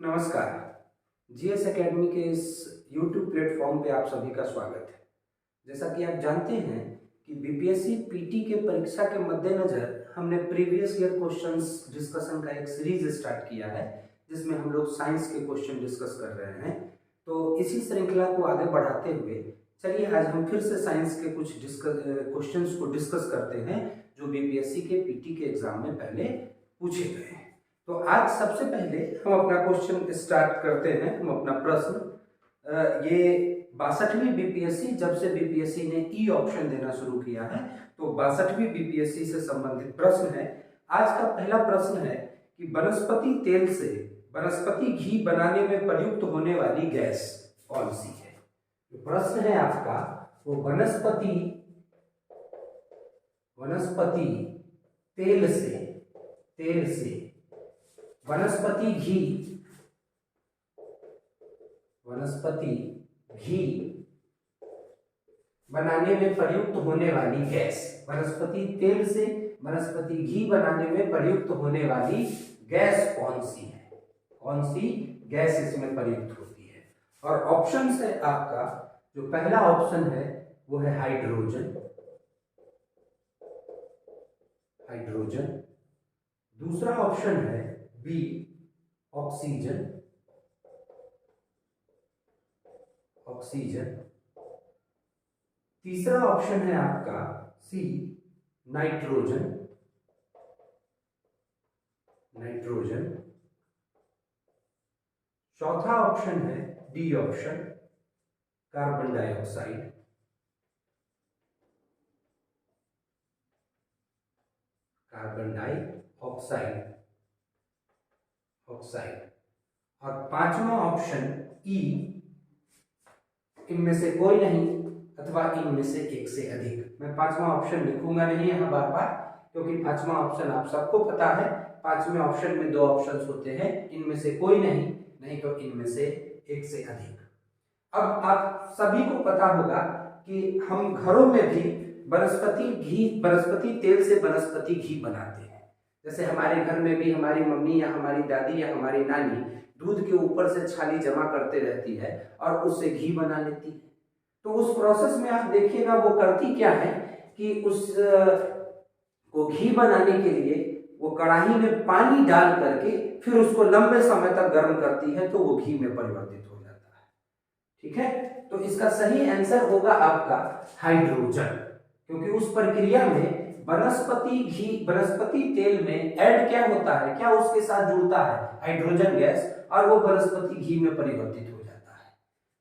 नमस्कार। GS academy के इस यूट्यूब प्लेटफॉर्म पे आप सभी का स्वागत है। जैसा कि आप जानते हैं कि बीपीएससी पीटी के परीक्षा के मद्देनजर हमने प्रीवियस ईयर क्वेश्चंस डिस्कशन का एक सीरीज स्टार्ट किया है, जिसमें हम लोग साइंस के क्वेश्चन डिस्कस कर रहे हैं। तो इसी श्रृंखला को आगे बढ़ाते हुए चलिए आज हम फिर से साइंस के कुछ क्वेश्चंस को डिस्कस करते हैं जो बीपीएससी के पीटी के एग्जाम में पहले पूछे गए हैं। तो आज सबसे पहले हम अपना क्वेश्चन स्टार्ट करते हैं। हम अपना प्रश्न ये 62वीं बीपीएससी, जब से बीपीएससी ने ई ऑप्शन देना शुरू किया है, तो 62वीं बीपीएससी से संबंधित प्रश्न है। आज का पहला प्रश्न है कि वनस्पति तेल से वनस्पति घी बनाने में प्रयुक्त होने वाली गैस कौन सी है। जो प्रश्न है आपका वो वनस्पति तेल से वनस्पति घी बनाने में प्रयुक्त होने वाली गैस। वनस्पति तेल से वनस्पति घी बनाने में प्रयुक्त होने वाली गैस कौन सी है, कौन सी गैस इसमें प्रयुक्त होती है। और ऑप्शन है आपका, जो पहला ऑप्शन है वो है हाइड्रोजन। दूसरा ऑप्शन है बी ऑक्सीजन। तीसरा ऑप्शन है आपका सी नाइट्रोजन। चौथा ऑप्शन है डी ऑप्शन कार्बन डाइऑक्साइड। और पांचवा ऑप्शन ई, इनमें से कोई नहीं अथवा इनमें से एक से अधिक। मैं पांचवा ऑप्शन लिखूंगा नहीं यहाँ बार बार, क्योंकि पांचवा ऑप्शन आप सबको पता है। पांचवें ऑप्शन में दो ऑप्शंस होते हैं, इनमें से कोई नहीं तो इनमें से एक से अधिक। अब आप सभी को पता होगा कि हम घरों में भी वनस्पति तेल से वनस्पति घी बनाते हैं। जैसे हमारे घर में भी हमारी मम्मी या हमारी दादी या हमारी नानी दूध के ऊपर से छाली जमा करते रहती है और उससे घी बना लेती है। तो उस प्रोसेस में आप देखिएगा वो करती क्या है कि उस को घी बनाने के लिए वो कढ़ाई में पानी डाल करके फिर उसको लंबे समय तक गर्म करती है, तो वो घी में परिवर्तित हो जाता है। ठीक है, तो इसका सही आंसर होगा आपका हाइड्रोजन, क्योंकि उस प्रक्रिया में वनस्पति तेल में ऐड क्या होता है, क्या उसके साथ जुड़ता है, हाइड्रोजन गैस, और वो वनस्पति घी में परिवर्तित हो जाता है।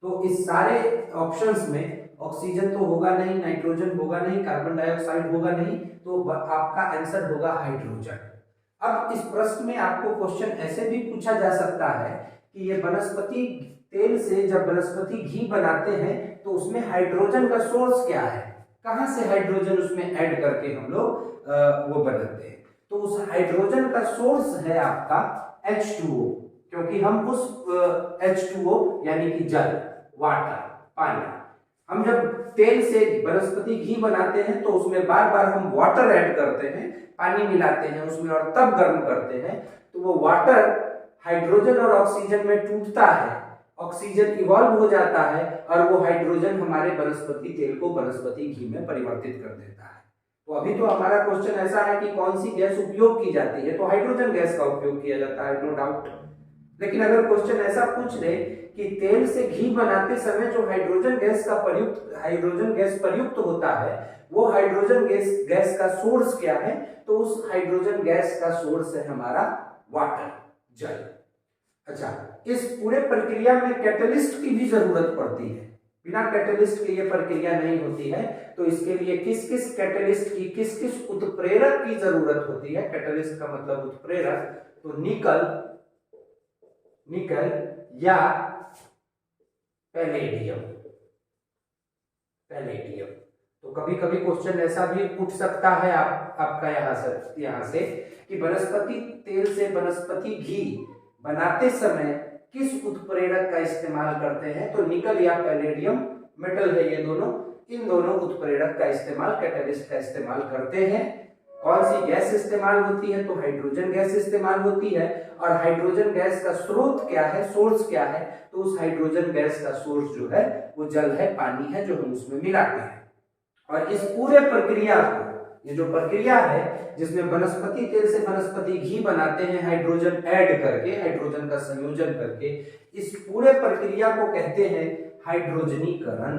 तो इस सारे ऑप्शंस में ऑक्सीजन तो होगा नहीं, नाइट्रोजन होगा नहीं, कार्बन डाइऑक्साइड होगा नहीं, तो आपका आंसर होगा हाइड्रोजन। अब इस प्रश्न में आपको क्वेश्चन ऐसे भी पूछा जा सकता है कि ये वनस्पति तेल से जब वनस्पति घी बनाते हैं तो उसमें हाइड्रोजन का सोर्स क्या है, कहां से हाइड्रोजन उसमें ऐड करके हम लोग वो बनाते हैं। तो उस हाइड्रोजन का सोर्स है आपका H2O, क्योंकि हम उस H2O यानी कि जल, वाटर, पानी, हम जब तेल से वनस्पति घी बनाते हैं तो उसमें बार बार हम वाटर ऐड करते हैं, पानी मिलाते हैं उसमें और तब गर्म करते हैं। तो वो वाटर हाइड्रोजन और ऑक्सीजन में टूटता है, ऑक्सीजन इवॉल्व हो जाता है और वो हाइड्रोजन हमारे वनस्पति तेल को वनस्पति घी में परिवर्तित कर देता है। तो अभी तो हमारा क्वेश्चन ऐसा है कि कौन सी गैस उपयोग की जाती है, तो हाइड्रोजन गैस का उपयोग किया जाता है, नो डाउट। लेकिन अगर क्वेश्चन ऐसा पूछ ले कि तेल से घी बनाते समय जो हाइड्रोजन गैस प्रयुक्त होता है, वो हाइड्रोजन गैस का सोर्स क्या है, तो उस हाइड्रोजन गैस का सोर्स है हमारा वाटर, जल। अच्छा, इस पूरे प्रक्रिया में कैटलिस्ट की भी जरूरत पड़ती है, बिना कैटलिस्ट के ये प्रक्रिया नहीं होती है। तो इसके लिए किस किस कैटलिस्ट की, किस किस उत्प्रेरक की जरूरत होती है। कैटलिस्ट का मतलब उत्प्रेरक, तो निकल या पैलेडियम। तो कभी कभी क्वेश्चन ऐसा भी उठ सकता है आपका यहाँ से कि वनस्पति तेल से वनस्पति घी बनाते समय किस उत्प्रेरक का इस्तेमाल करते हैं। तो निकल या पैलेडियम, मेटल है ये दोनों, इन दोनों उत्प्रेरक का इस्तेमाल, कैटलिस्ट का इस्तेमाल करते हैं। कौन सी गैस इस्तेमाल होती है, तो हाइड्रोजन गैस इस्तेमाल होती है। और हाइड्रोजन गैस का स्रोत क्या है, सोर्स क्या है, तो उस हाइड्रोजन गैस का सोर्स जो है वो जल है, पानी है, जो हम उसमें मिलाते हैं। और इस पूरे प्रक्रिया को, ये जो प्रक्रिया है जिसमें वनस्पति तेल से वनस्पति घी बनाते हैं हाइड्रोजन ऐड करके, हाइड्रोजन का संयोजन करके, इस पूरे प्रक्रिया को कहते हैं हाइड्रोजनीकरण।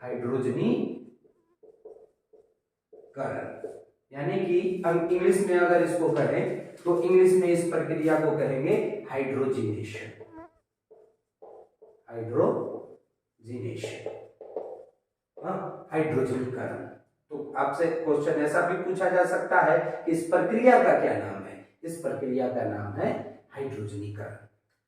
हाइड्रोजनीकरण यानी कि हम इंग्लिश में अगर इसको करें तो इंग्लिश में इस प्रक्रिया को कहेंगे हाइड्रोजिनेशन। हाइड्रोजिनेशन, हाइड्रोजनीकरण। तो आपसे क्वेश्चन ऐसा भी पूछा जा सकता है कि इस प्रक्रिया का क्या नाम है, इस प्रक्रिया का नाम है हाइड्रोजनीकरण।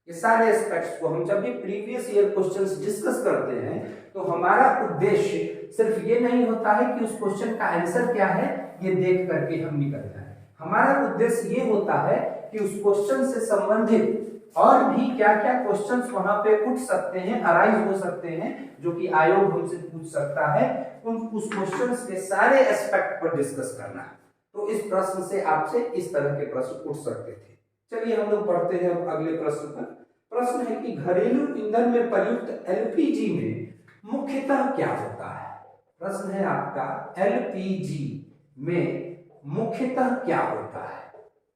ये सारे एस्पेक्ट्स को हम जब भी प्रीवियस ईयर क्वेश्चंस डिस्कस करते हैं तो हमारा उद्देश्य सिर्फ ये नहीं होता है कि उस क्वेश्चन का आंसर क्या है ये देख करके हम निकल जाए। हमारा उद्देश्य ये होता है कि उस क्वेश्चन से संबंधित और भी क्या क्या क्वेश्चंस वहां पे उठ सकते हैं, अराइज हो सकते हैं, जो कि आयोग हमसे पूछ सकता है, उस क्वेश्चंस के सारे एस्पेक्ट पर डिस्कस करना है। तो इस प्रश्न से आपसे इस तरह के प्रश्न उठ सकते थे। चलिए हम लोग पढ़ते हैं अब अगले प्रश्न पर। प्रश्न है कि घरेलू ईंधन में प्रयुक्त एलपीजी में मुख्यतः क्या होता है। प्रश्न है आपका, एलपीजी में मुख्यतः क्या होता है,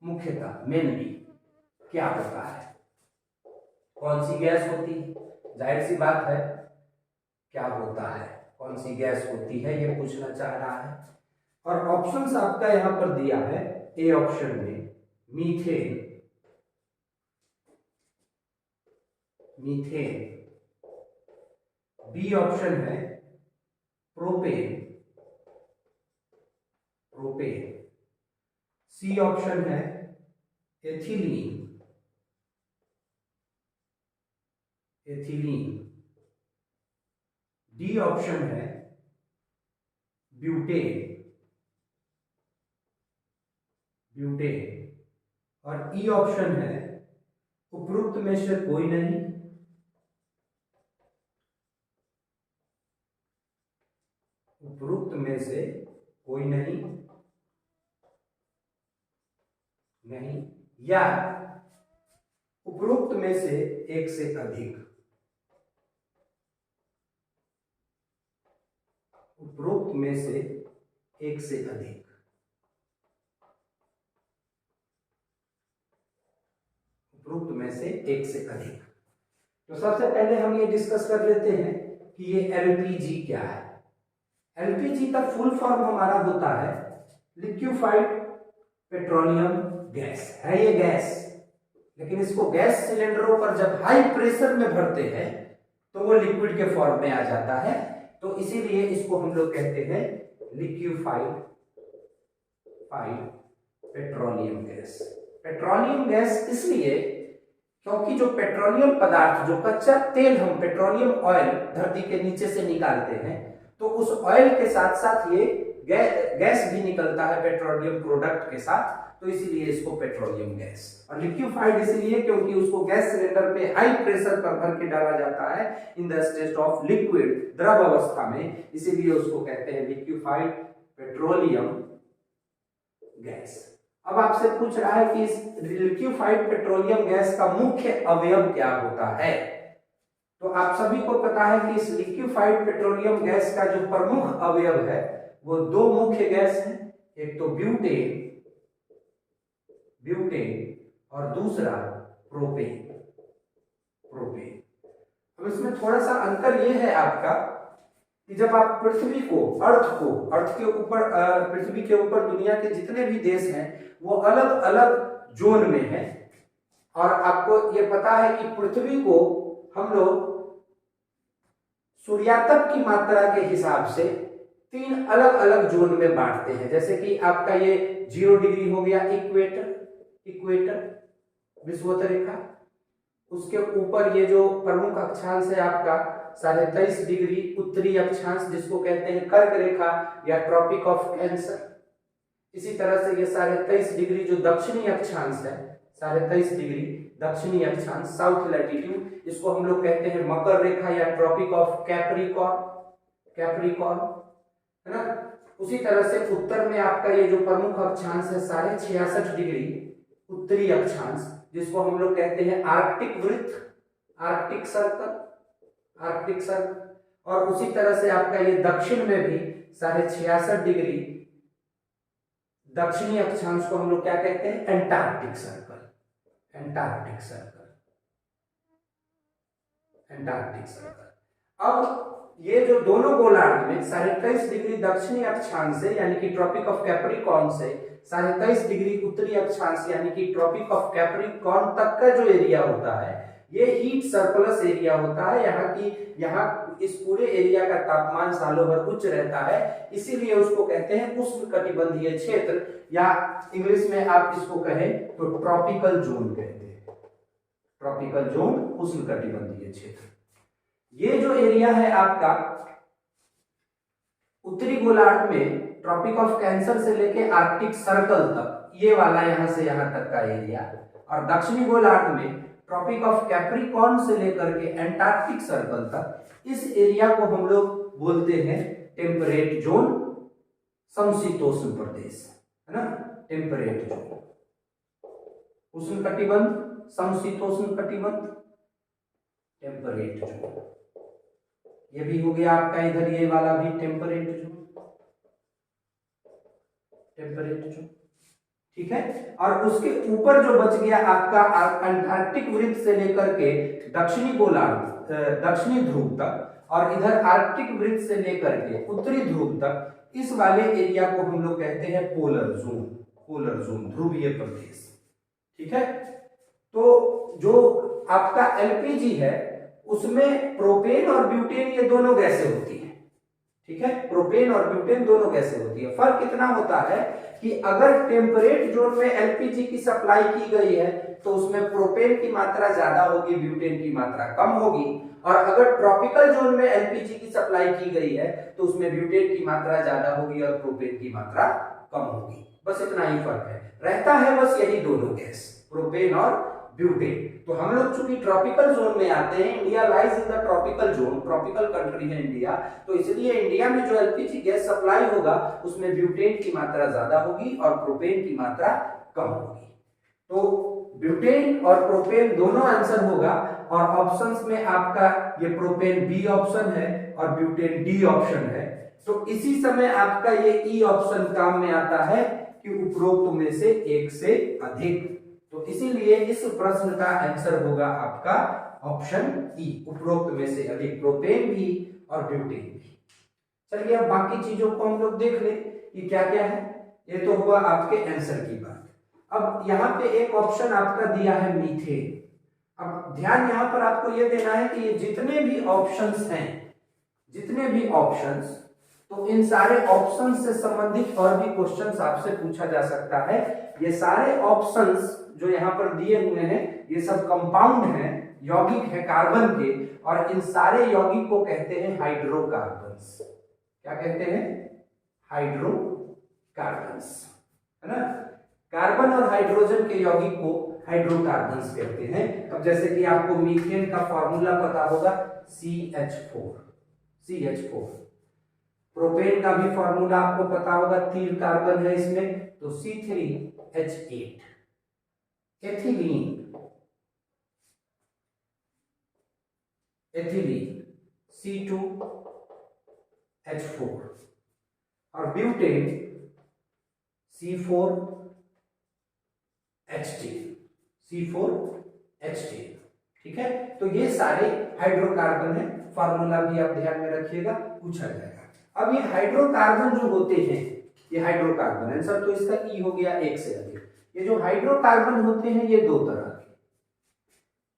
मुख्यतः मेनली क्या होता है, कौन सी गैस होती है। जाहिर सी बात है क्या होता है, कौन सी गैस होती है, ये पूछना चाह रहा है। और ऑप्शंस आपका यहां पर दिया है। ए ऑप्शन में मीथेन, मीथेन। बी ऑप्शन है प्रोपेन, प्रोपेन। सी ऑप्शन है एथिलीन, एथिलीन। डी ऑप्शन है ब्यूटेन, ब्यूटेन। और ई ऑप्शन है उपरोक्त में से कोई नहीं, उपरोक्त में से कोई नहीं, नहीं, या उपरोक्त में से एक से अधिक, उपरोक्त में से एक से अधिक। उपरोक्त में से एक से अधिक। तो सबसे पहले हम ये डिस्कस कर लेते हैं कि ये एलपीजी क्या है। एलपीजी का फुल फॉर्म हमारा होता है लिक्विफाइड पेट्रोलियम गैस। है ये गैस, लेकिन इसको गैस सिलेंडरों पर जब हाई प्रेशर में भरते हैं तो वो लिक्विड के फॉर्म में आ जाता है। तो इसीलिए इसको हम लोग कहते हैं liquefied petroleum gas. Petroleum gas इसलिए क्योंकि जो पेट्रोलियम पदार्थ, जो कच्चा तेल हम पेट्रोलियम ऑयल धरती के नीचे से निकालते हैं, तो उस ऑयल के साथ साथ ये गैस भी निकलता है पेट्रोलियम प्रोडक्ट के साथ, तो इसीलिए इसको पेट्रोलियम गैस। और लिक्विफाइड इसलिए क्योंकि उसको गैस सिलेंडर पे हाई प्रेशर पर भर के डाला जाता है in the state of liquid, द्रव अवस्था में, इसीलिए उसको कहते हैं लिक्विफाइड पेट्रोलियम गैस। अब आपसे पूछ रहा है कि इस लिक्विफाइड पेट्रोलियम गैस का मुख्य अवयव क्या होता है। तो आप सभी को पता है कि इस लिक्विफाइड पेट्रोलियम गैस का जो प्रमुख अवयव है वो दो मुख्य गैस है, एक तो ब्यूटेन, ब्यूटेन, और दूसरा प्रोपेन, प्रोपेन। अब इसमें थोड़ा सा अंतर यह है आपका कि जब आप पृथ्वी को, अर्थ के ऊपर, पृथ्वी के ऊपर दुनिया के जितने भी देश हैं वो अलग अलग जोन में हैं। और आपको ये पता है कि पृथ्वी को हम लोग सूर्यातप की मात्रा के हिसाब से 3 अलग अलग जोन में बांटते हैं। जैसे कि आपका ये 0 डिग्री हो गया इक्वेटर, इक्वेटर विषुवत रेखा। उसके ऊपर ये जो प्रमुख अक्षांश है आपका 23.5 डिग्री उत्तरी अक्षांश, जिसको कहते हैं कर्क रेखा या ट्रॉपिक ऑफ कैंसर। इसी तरह से ये 23.5 डिग्री जो दक्षिणी अक्षांश है, 23.5 डिग्री दक्षिणी अक्षांश, साउथ लैटिट्यूड, इसको हम लोग कहते हैं मकर रेखा या ट्रॉपिक ऑफ कैप्रिकॉर्न, कैप्रिकॉर्न, है ना। उसी तरह से उत्तर में आपका ये जो प्रमुख अक्षांश है 66.5 डिग्री उत्तरी अक्षांश, जिसको हम लोग कहते हैं आर्कटिक वृत्त, आर्कटिक सर्कल, आर्कटिक सर्कल। और उसी तरह से आपका ये दक्षिण में भी 66.5 डिग्री दक्षिणी अक्षांश को हम लोग क्या कहते हैं, Antarctic circle, Antarctic circle, Antarctic circle. अब ये जो दोनों गोलार्ध में 23.5 डिग्री दक्षिणी अक्षांश से यानी कि ट्रॉपिक ऑफ कैप्रिकॉर्न से 23.5 डिग्री उत्तरी अक्षांश यानी कि ट्रॉपिक ऑफ कैप्रिकॉर्न तक का जो एरिया होता है, ये हीट सरप्लस एरिया होता है। यहाँ इस पूरे एरिया का तापमान सालों भर उच्च रहता है, इसीलिए उसको कहते हैं उष्णकटिबंधीय क्षेत्र, या इंग्लिश में आप इसको कहें तो ट्रॉपिकल जोन कहते हैं, ट्रॉपिकल जोन, उष्णकटिबंधीय क्षेत्र। ये जो एरिया है आपका उत्तरी गोलार्ध में ट्रॉपिक ऑफ कैंसर से लेके आर्कटिक सर्कल तक, ये वाला यहां से यहां तक का एरिया, और दक्षिणी गोलार्ध में ट्रॉपिक ऑफ कैप्रिकॉर्न से लेकर के एंटार्क्टिक सर्कल तक, इस एरिया को हम लोग बोलते हैं टेम्परेट जोन, समशीतोष्ण प्रदेश, है ना, टेम्परेट जोन, उष्णकटिबंध, समशीतोष्ण कटिबंध, टेम्परेट जोन। ये भी हो गया आपका इधर ये वाला भी टेम्परेट जोन, टेम्परेट जोन, ठीक है। और उसके ऊपर जो बच गया आपका अंटार्कटिक वृत्त से लेकर के दक्षिणी गोलार्ध, दक्षिणी ध्रुव तक, और इधर आर्कटिक वृत्त से लेकर के उत्तरी ध्रुव तक, इस वाले एरिया को हम लोग कहते हैं पोलर जोन, पोलर जोन, ध्रुवीय प्रदेश, ठीक है। तो जो आपका एलपीजी है उसमें प्रोपेन और ब्यूटेन ये दोनों गैसें होती है, ठीक है, प्रोपेन और ब्यूटेन दोनों गैसें होती है। फर्क इतना होता है कि अगर टेम्परेट जोन में एलपीजी की सप्लाई की गई है तो उसमें प्रोपेन की मात्रा ज्यादा होगी, ब्यूटेन की मात्रा कम होगी, और अगर ट्रॉपिकल जोन में एलपीजी की सप्लाई की गई है तो उसमें ब्यूटेन की मात्रा ज्यादा होगी और प्रोपेन की मात्रा कम होगी। बस इतना ही फर्क है, रहता है बस यही दोनों गैस, प्रोपेन और ब्यूटेन। तो हम लोग चूंकि ट्रॉपिकल जोन में आते हैं, India lies in the tropical zone, tropical country है इंडिया, तो इसलिए इंडिया में जो एलपीजी गैस सप्लाई होगा उसमें ब्यूटेन की मात्रा ज्यादा होगी और प्रोपेन की मात्रा कम होगी। तो ब्यूटेन और प्रोपेन दोनों आंसर होगा, और ऑप्शंस में आपका ये प्रोपेन बी ऑप्शन है और ब्यूटेन डी ऑप्शन है। तो इसी समय आपका ये ई ऑप्शन काम में आता है कि उपरोक्त में से एक से अधिक। तो इसीलिए इस प्रश्न का आंसर होगा आपका ऑप्शन ई, उपरोक्त में से अधिक, प्रोपेन भी और ब्यूटेन भी। चलिए अब बाकी चीजों को हम लोग देख ले कि क्या क्या है। ये तो हुआ आपके आंसर की बात। अब यहाँ पे एक ऑप्शन आपका दिया है मीथेन। अब ध्यान यहाँ पर आपको ये देना है कि ये जितने भी ऑप्शंस हैं, जितने भी ऑप्शंस, तो इन सारे ऑप्शंस से संबंधित और भी क्वेश्चंस आपसे पूछा जा सकता है। ये सारे ऑप्शंस जो यहाँ पर दिए हुए हैं ये सब कंपाउंड हैं, यौगिक है कार्बन के, और इन सारे यौगिक को कहते हैं हाइड्रोकार्बन्स। क्या कहते हैं? हाइड्रोकार्बन्स, है ना। कार्बन और हाइड्रोजन के यौगिक को हाइड्रोकार्बन्स कहते हैं। अब जैसे कि आपको मीथेन का फॉर्मूला पता होगा CH4, CH4। प्रोपेन का भी फॉर्मूला आपको पता होगा, 3 कार्बन है इसमें तो C3H8। एथिलीन, एथिलीन C2H4, और ब्यूटेन C4H10, C4H10, ठीक है। तो ये सारे हाइड्रोकार्बन है, फॉर्मूला भी आप ध्यान में रखिएगा, पूछा जाएगा। अब ये हाइड्रोकार्बन जो होते हैं, ये हाइड्रोकार्बन आंसर तो इसका ई हो गया, एक से अधिक। ये जो हाइड्रोकार्बन होते हैं ये दो तरह के,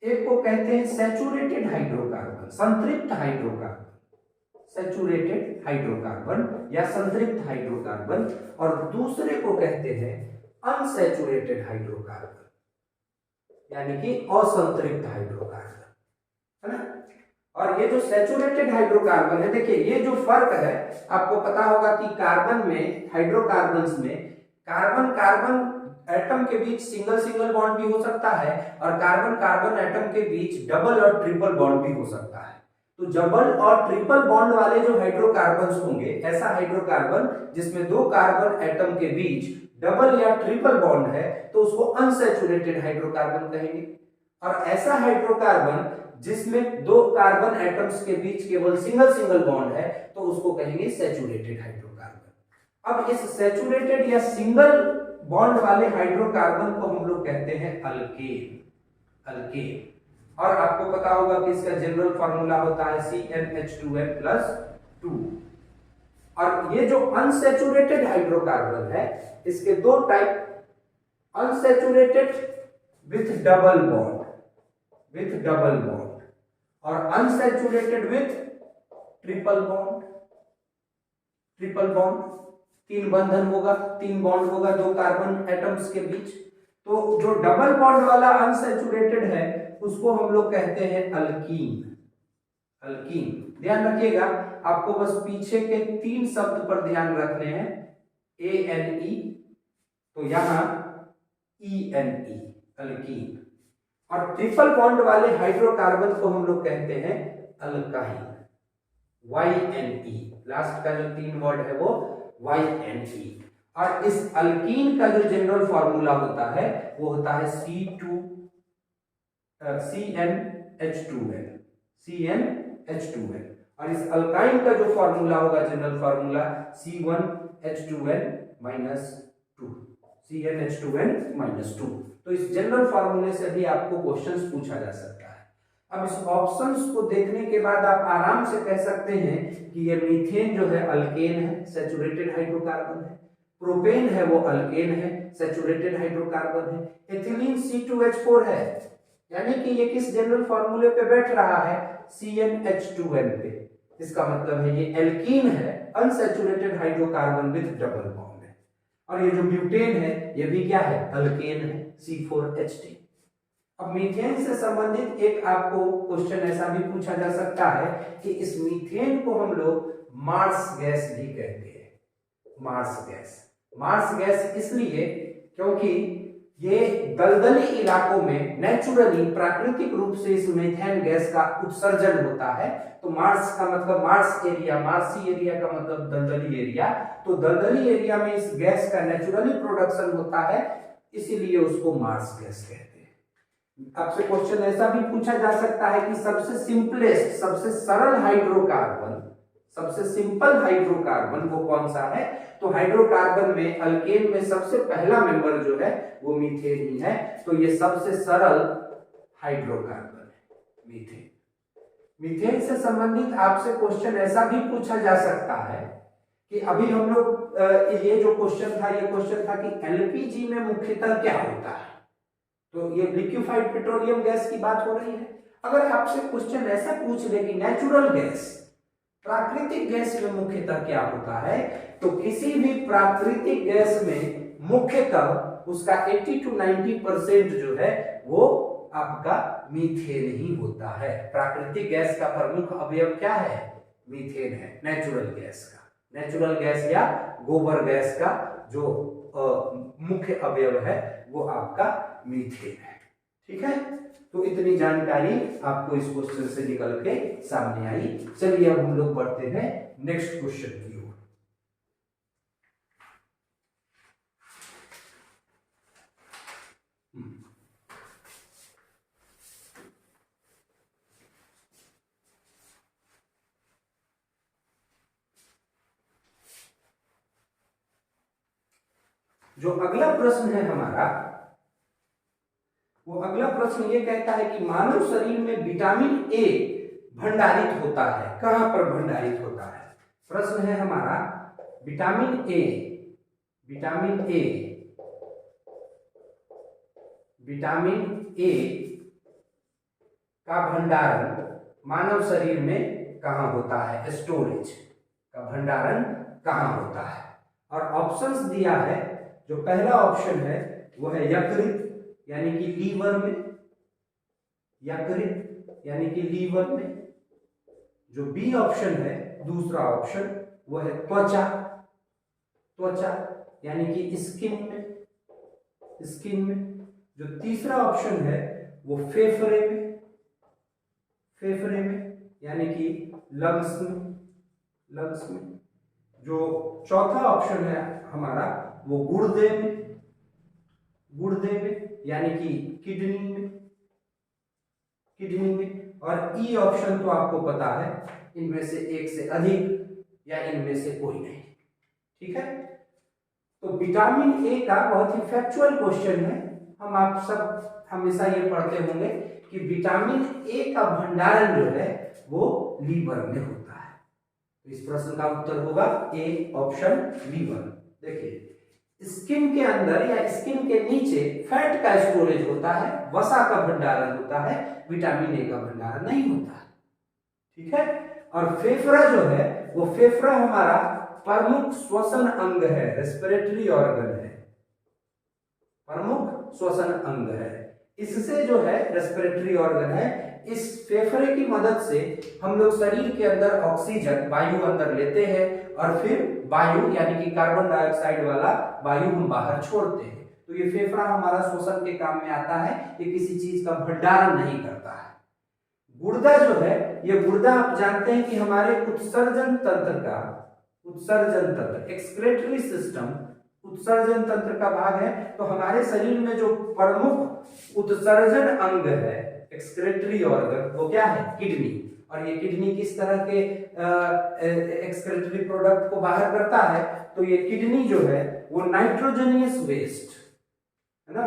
एक को कहते हैं सैचुरेटेड हाइड्रोकार्बन, संतृप्त हाइड्रोकार्बन, सैचुरेटेड हाइड्रोकार्बन या संतृप्त हाइड्रोकार्बन, और दूसरे को कहते हैं अनसैचुरेटेड हाइड्रोकार्बन यानी कि असंतृप्त हाइड्रोकार्बन, है ना। और ये जो सैचुरेटेड हाइड्रोकार्बन है, देखिए ये जो फर्क है आपको पता होगा कि कार्बन में, हाइड्रोकार्बन्स में कार्बन कार्बन एटम के बीच सिंगल सिंगल बॉन्ड भी हो सकता है, और कार्बन कार्बन एटम के बीच डबल और ट्रिपल बॉन्ड भी हो सकता है। तो डबल और ट्रिपल बॉन्ड वाले जो हाइड्रोकार्बन्स होंगे, ऐसा हाइड्रोकार्बन जिसमें दो कार्बन एटम के बीच डबल या ट्रिपल बॉन्ड है, तो उसको अनसैचुरेटेड हाइड्रोकार्बन कहेंगे। और ऐसा हाइड्रोकार्बन जिसमें दो कार्बन एटम्स के बीच केवल सिंगल सिंगल बॉन्ड है, तो उसको कहेंगे सैचुरेटेड हाइड्रोकार्बन। अब इस सैचुरेटेड या सिंगल बॉन्ड वाले हाइड्रोकार्बन को हम लोग कहते हैं अल्केन। अल्केन। और आपको पता होगा कि इसका जनरल फार्मूला होता है CnH2n+2। और ये जो अनसैचुरेटेड हाइड्रोकार्बन है, इसके दो type, unsaturated with double bond, और अनसैचुरेटेड विथ ट्रिपल बॉन्ड। तीन बंधन होगा, तीन बॉन्ड होगा दो कार्बन एटम्स के बीच। तो जो डबल बॉन्ड वाला अनसैचुरेटेड है उसको हम लोग कहते हैं अल्कीन। ध्यान रखिएगा, आपको बस पीछे के तीन शब्द पर ध्यान रखने हैं, ANE, तो यहां ENE, अल्कीन। और ट्रिपल बॉन्ड वाले हाइड्रोकार्बन को हम लोग कहते हैं अल्काइन, YNE। लास्ट का जो तीन वर्ड है वो YNE। और इस अल्कीन का जो जनरल फॉर्मूला होता है वो होता है CnH2n। और इस अल्काइन का जो फॉर्मूला होगा, जनरल फॉर्मूला, CnH2n-2। तो इस जनरल फॉर्मूले से भी आपको क्वेश्चंस पूछा जा सकता है। अब इस ऑप्शंस को देखने के बाद आप आराम से कह सकते हैं कि ये मीथेन जो है अल्केन है, सैचुरेटेड हाइड्रोकार्बन है। प्रोपेन है वो अल्केन है, सैचुरेटेड हाइड्रोकार्बन है। एथिलीन C2H4 है, यानी कि ये किस जनरल फॉर्मूले पे बैठ रहा है, CnH2n पे। इसका मतलब है ये एल्कीन है, unsaturated hydrocarbon with double bond है। और ये जो ब्यूटेन है ये भी क्या है, अल्केन है, C4H10। अब मीथेन से संबंधित एक आपको क्वेश्चन ऐसा भी पूछा जा सकता है कि इस मीथेन को हम लोग मार्स गैस भी कहते हैं। मार्स गैस इसलिए क्योंकि ये दलदली इलाकों में नेचुरली, प्राकृतिक रूप से इस मीथेन गैस का उत्सर्जन होता है। तो मार्स का मतलब मार्स एरिया, मार्सी एरिया का मतलब दलदली एरिया। तो दलदली एरिया में इस गैस का नेचुरली प्रोडक्शन होता है, इसीलिए उसको मार्स गैस कहते हैं। आपसे क्वेश्चन ऐसा भी पूछा जा सकता है कि सबसे सिंपलेस्ट, सबसे सरल हाइड्रोकार्बन, सबसे सिंपल हाइड्रोकार्बन वो कौन सा है? तो हाइड्रोकार्बन में, अल्केन में सबसे पहला मेंबर जो है वो मीथेन ही है। तो ये सबसे सरल हाइड्रोकार्बन है मीथेन। मीथेन से संबंधित आपसे क्वेश्चन ऐसा भी पूछा जा सकता है कि अभी हम लोग ये जो क्वेश्चन था, ये क्वेश्चन था कि एलपीजी में मुख्यतः क्या होता है। तो ये लिक्विफाइड पेट्रोलियम गैस की बात हो रही है। अगर आपसे क्वेश्चन ऐसा पूछ ले कि नेचुरल गैस, प्राकृतिक गैस में मुख्यतः क्या होता है, तो किसी भी प्राकृतिक गैस में मुख्यतः उसका 80 to 90% जो है वो आपका मीथेन ही होता है। प्राकृतिक गैस का प्रमुख अवयव क्या है? मीथेन है, नेचुरल गैस का। नेचुरल गैस या गोबर गैस का जो मुख्य अवयव है वो आपका मीथेन है। ठीक है, तो इतनी जानकारी आपको इस क्वेश्चन से निकल के सामने आई। चलिए अब हम लोग बढ़ते हैं नेक्स्ट क्वेश्चन की ओर। जो अगला प्रश्न है हमारा, वो अगला प्रश्न ये कहता है कि मानव शरीर में विटामिन ए भंडारित होता है, कहां पर भंडारित होता है? प्रश्न है हमारा, विटामिन ए का भंडारण मानव शरीर में कहां होता है? स्टोरेज का भंडारण कहां होता है? और ऑप्शंस दिया है। जो पहला ऑप्शन है वो है यकृत यानी कि लीवर में, यकृत यानी कि लीवर में। जो बी ऑप्शन है, दूसरा ऑप्शन, वो है त्वचा यानी कि स्किन में। जो तीसरा ऑप्शन है वो फेफड़े में। यानी कि लंग्स में। जो चौथा ऑप्शन है हमारा वो गुर्दे में यानी कि किडनी में। और ई ऑप्शन तो आपको पता है, इनमें से एक से अधिक या इनमें से कोई नहीं। ठीक है, तो विटामिन ए का बहुत ही फैक्चुअल क्वेश्चन है। आप सब हमेशा ये पढ़ते होंगे कि विटामिन ए का भंडारण जो है वो लीवर में होता है। तो इस प्रश्न का उत्तर होगा ए ऑप्शन, लीवर। देखिए, स्किन के अंदर या स्किन के नीचे फैट का स्टोरेज होता है, वसा का भंडारण होता है, विटामिन ए का भंडारण नहीं होता है। ठीक है, और फेफड़ा जो है वो फेफड़ा हमारा प्रमुख श्वसन अंग है, रेस्पिरेटरी ऑर्गन है, प्रमुख श्वसन अंग है। इससे जो है रेस्पिरेटरी ऑर्गन है, इस फेफड़े की मदद से हम लोग शरीर के अंदर ऑक्सीजन वायु अंदर लेते हैं और फिर वायु यानी कि कार्बन डाइऑक्साइड वाला वायु हम बाहर छोड़ते हैं। तो ये फेफड़ा हमारा श्वसन के काम में आता है, ये किसी चीज का भंडारण नहीं करता है। गुर्दा जो है, ये गुर्दा आप जानते हैं कि हमारे उत्सर्जन तंत्र एक्सक्रेटरी सिस्टम उत्सर्जन तंत्र का भाग है। तो हमारे शरीर में जो प्रमुख उत्सर्जन अंग है, एक्सक्रेटरी ऑर्गन, वो क्या है? किडनी। और ये किडनी किस तरह के एक्सक्रेटरी प्रोडक्ट को बाहर करता है? तो ये किडनी जो है वो नाइट्रोजनियस वेस्ट है ना,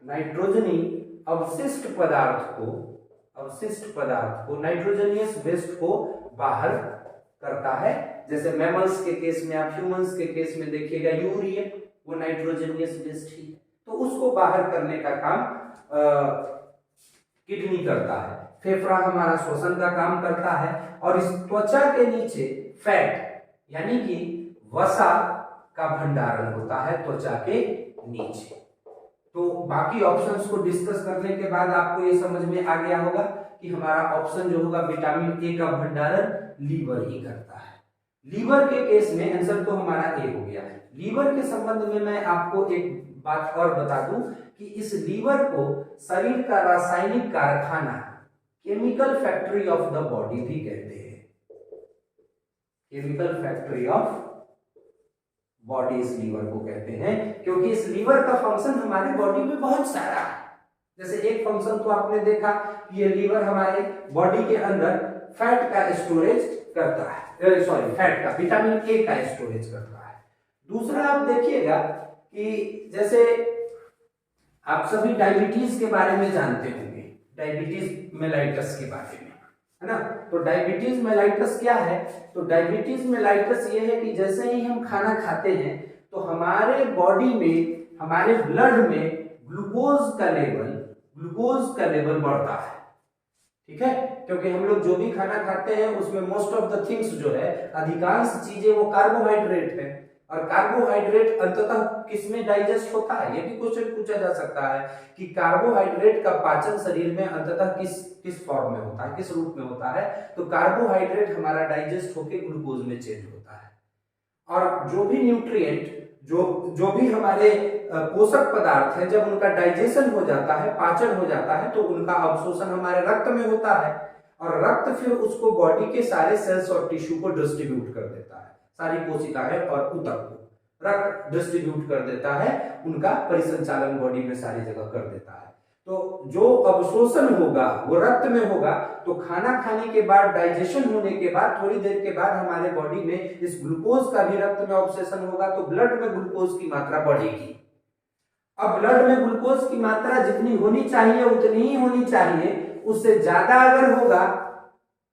नाइट्रोजनी अवशिष्ट पदार्थ को नाइट्रोजनियस वेस्ट को बाहर करता है। जैसे मैमल्स के केस में, आप ह्यूमंस के केस में देखिएगा यूरिया, वो नाइट्रोजनियस वेस्ट ही, तो उसको बाहर करने का काम किडनी करता है। फेफड़ा हमारा श्वसन का काम करता है। और इस त्वचा के नीचे फैट यानी कि वसा का भंडारण होता है त्वचा के नीचे। तो बाकी ऑप्शंस को डिस्कस करने के बाद आपको ये समझ में आ गया होगा कि हमारा ऑप्शन जो होगा विटामिन ए का भंडारण लीवर ही करता है। लीवर के केस में आंसर तो हमारा ए हो गया। लीवर के संबंध में मैं आपको एक बात और बता दूं कि इस लीवर को शरीर का रासायनिक कारखाना, chemical factory of the body भी कहते हैं। केमिकल फैक्ट्री ऑफ बॉडी इस लीवर को कहते हैं, क्योंकि इस लीवर का फंक्शन हमारे बॉडी में बहुत सारा है। जैसे एक फंक्शन तो आपने देखा कि ये लीवर हमारे बॉडी के अंदर फैट का स्टोरेज करता है, फैट का, विटामिन ए का स्टोरेज करता है। दूसरा आप देखिएगा कि जैसे आप सभी डायबिटीज के बारे में जानते होंगे, डायबिटीज मेलाइटस के बारे में, है ना। तो डायबिटीज मेलाइटस क्या है? तो डायबिटीज मेलाइटस ये है कि जैसे ही हम खाना खाते हैं तो हमारे बॉडी में, हमारे ब्लड में ग्लूकोज का लेवल बढ़ता है। ठीक है, क्योंकि हम लोग जो भी खाना खाते हैं उसमें मोस्ट ऑफ द थिंग्स जो है, अधिकांश चीजें वो कार्बोहाइड्रेट है। और कार्बोहाइड्रेट अंततः किसमें डाइजेस्ट होता है? ये भी क्वेश्चन पूछा जा सकता है कि कार्बोहाइड्रेट का पाचन शरीर में अंततः किस फॉर्म में होता है, किस रूप में होता है? तो कार्बोहाइड्रेट हमारा डाइजेस्ट होकर ग्लूकोज में चेंज होता है। और जो भी न्यूट्रिएंट, जो भी हमारे पोषक पदार्थ है, जब उनका डाइजेशन हो जाता है, पाचन हो जाता है, तो उनका अवशोषण हमारे रक्त में होता है। और रक्त फिर उसको बॉडी के सारे सेल्स और टिश्यू को डिस्ट्रीब्यूट कर देता है, सारी कोशिकाएं और ऊतक को रक्त डिस्ट्रीब्यूट कर देता है, उनका परिसंचालन बॉडी में सारी जगह कर देता है। तो जो अवशोषण होगा वो रक्त में होगा। तो खाना खाने के बाद, डाइजेशन होने के बाद, थोड़ी देर के बाद हमारे बॉडी में इस ग्लूकोज का भी रक्त में अवशोषण होगा, तो ब्लड में ग्लूकोज की मात्रा बढ़ेगी। अब ब्लड में ग्लूकोज की मात्रा जितनी होनी चाहिए उतनी ही होनी चाहिए, उससे ज्यादा अगर होगा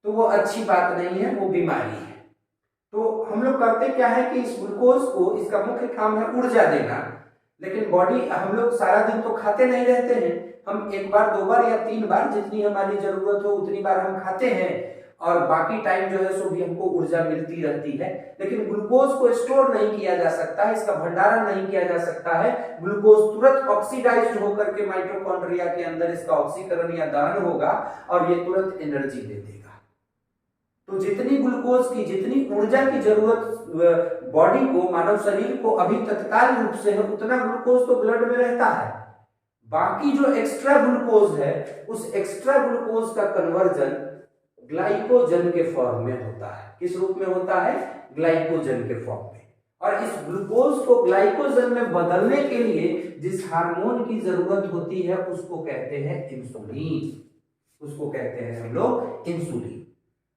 तो वो अच्छी बात नहीं है, वो बीमारी है। तो हम लोग करते क्या है कि इस ग्लूकोज को, इसका मुख्य काम है ऊर्जा देना, लेकिन बॉडी, हम लोग सारा दिन तो खाते नहीं रहते हैं, हम एक बार, दो बार या तीन बार, जितनी हमारी जरूरत हो उतनी बार हम खाते हैं, और बाकी टाइम जो है सो भी हमको ऊर्जा मिलती रहती है। लेकिन ग्लूकोज को स्टोर नहीं किया जा सकता है, इसका भंडारण नहीं किया जा सकता है। ग्लूकोज तुरंत ऑक्सीडाइज्ड होकर के माइटोकॉन्ड्रिया के अंदर इसका ऑक्सीकरण या दहन होगा और ये तुरंत एनर्जी दे देगा। तो जितनी ग्लूकोज की, जितनी ऊर्जा की जरूरत बॉडी को, मानव शरीर को अभी तत्काल रूप से है, उतना ग्लूकोज तो ब्लड में रहता है। बाकी जो एक्स्ट्रा ग्लूकोज है उस एक्स्ट्रा ग्लूकोज का कन्वर्जन ग्लाइकोजन के फॉर्म में होता है। किस रूप में होता है? ग्लाइकोजन के फॉर्म में। और इस ग्लूकोज को ग्लाइकोजन में बदलने के लिए जिस हार्मोन की जरूरत होती है उसको कहते हैं इंसुलिन। उसको कहते हैं हम लोग इंसुलिन।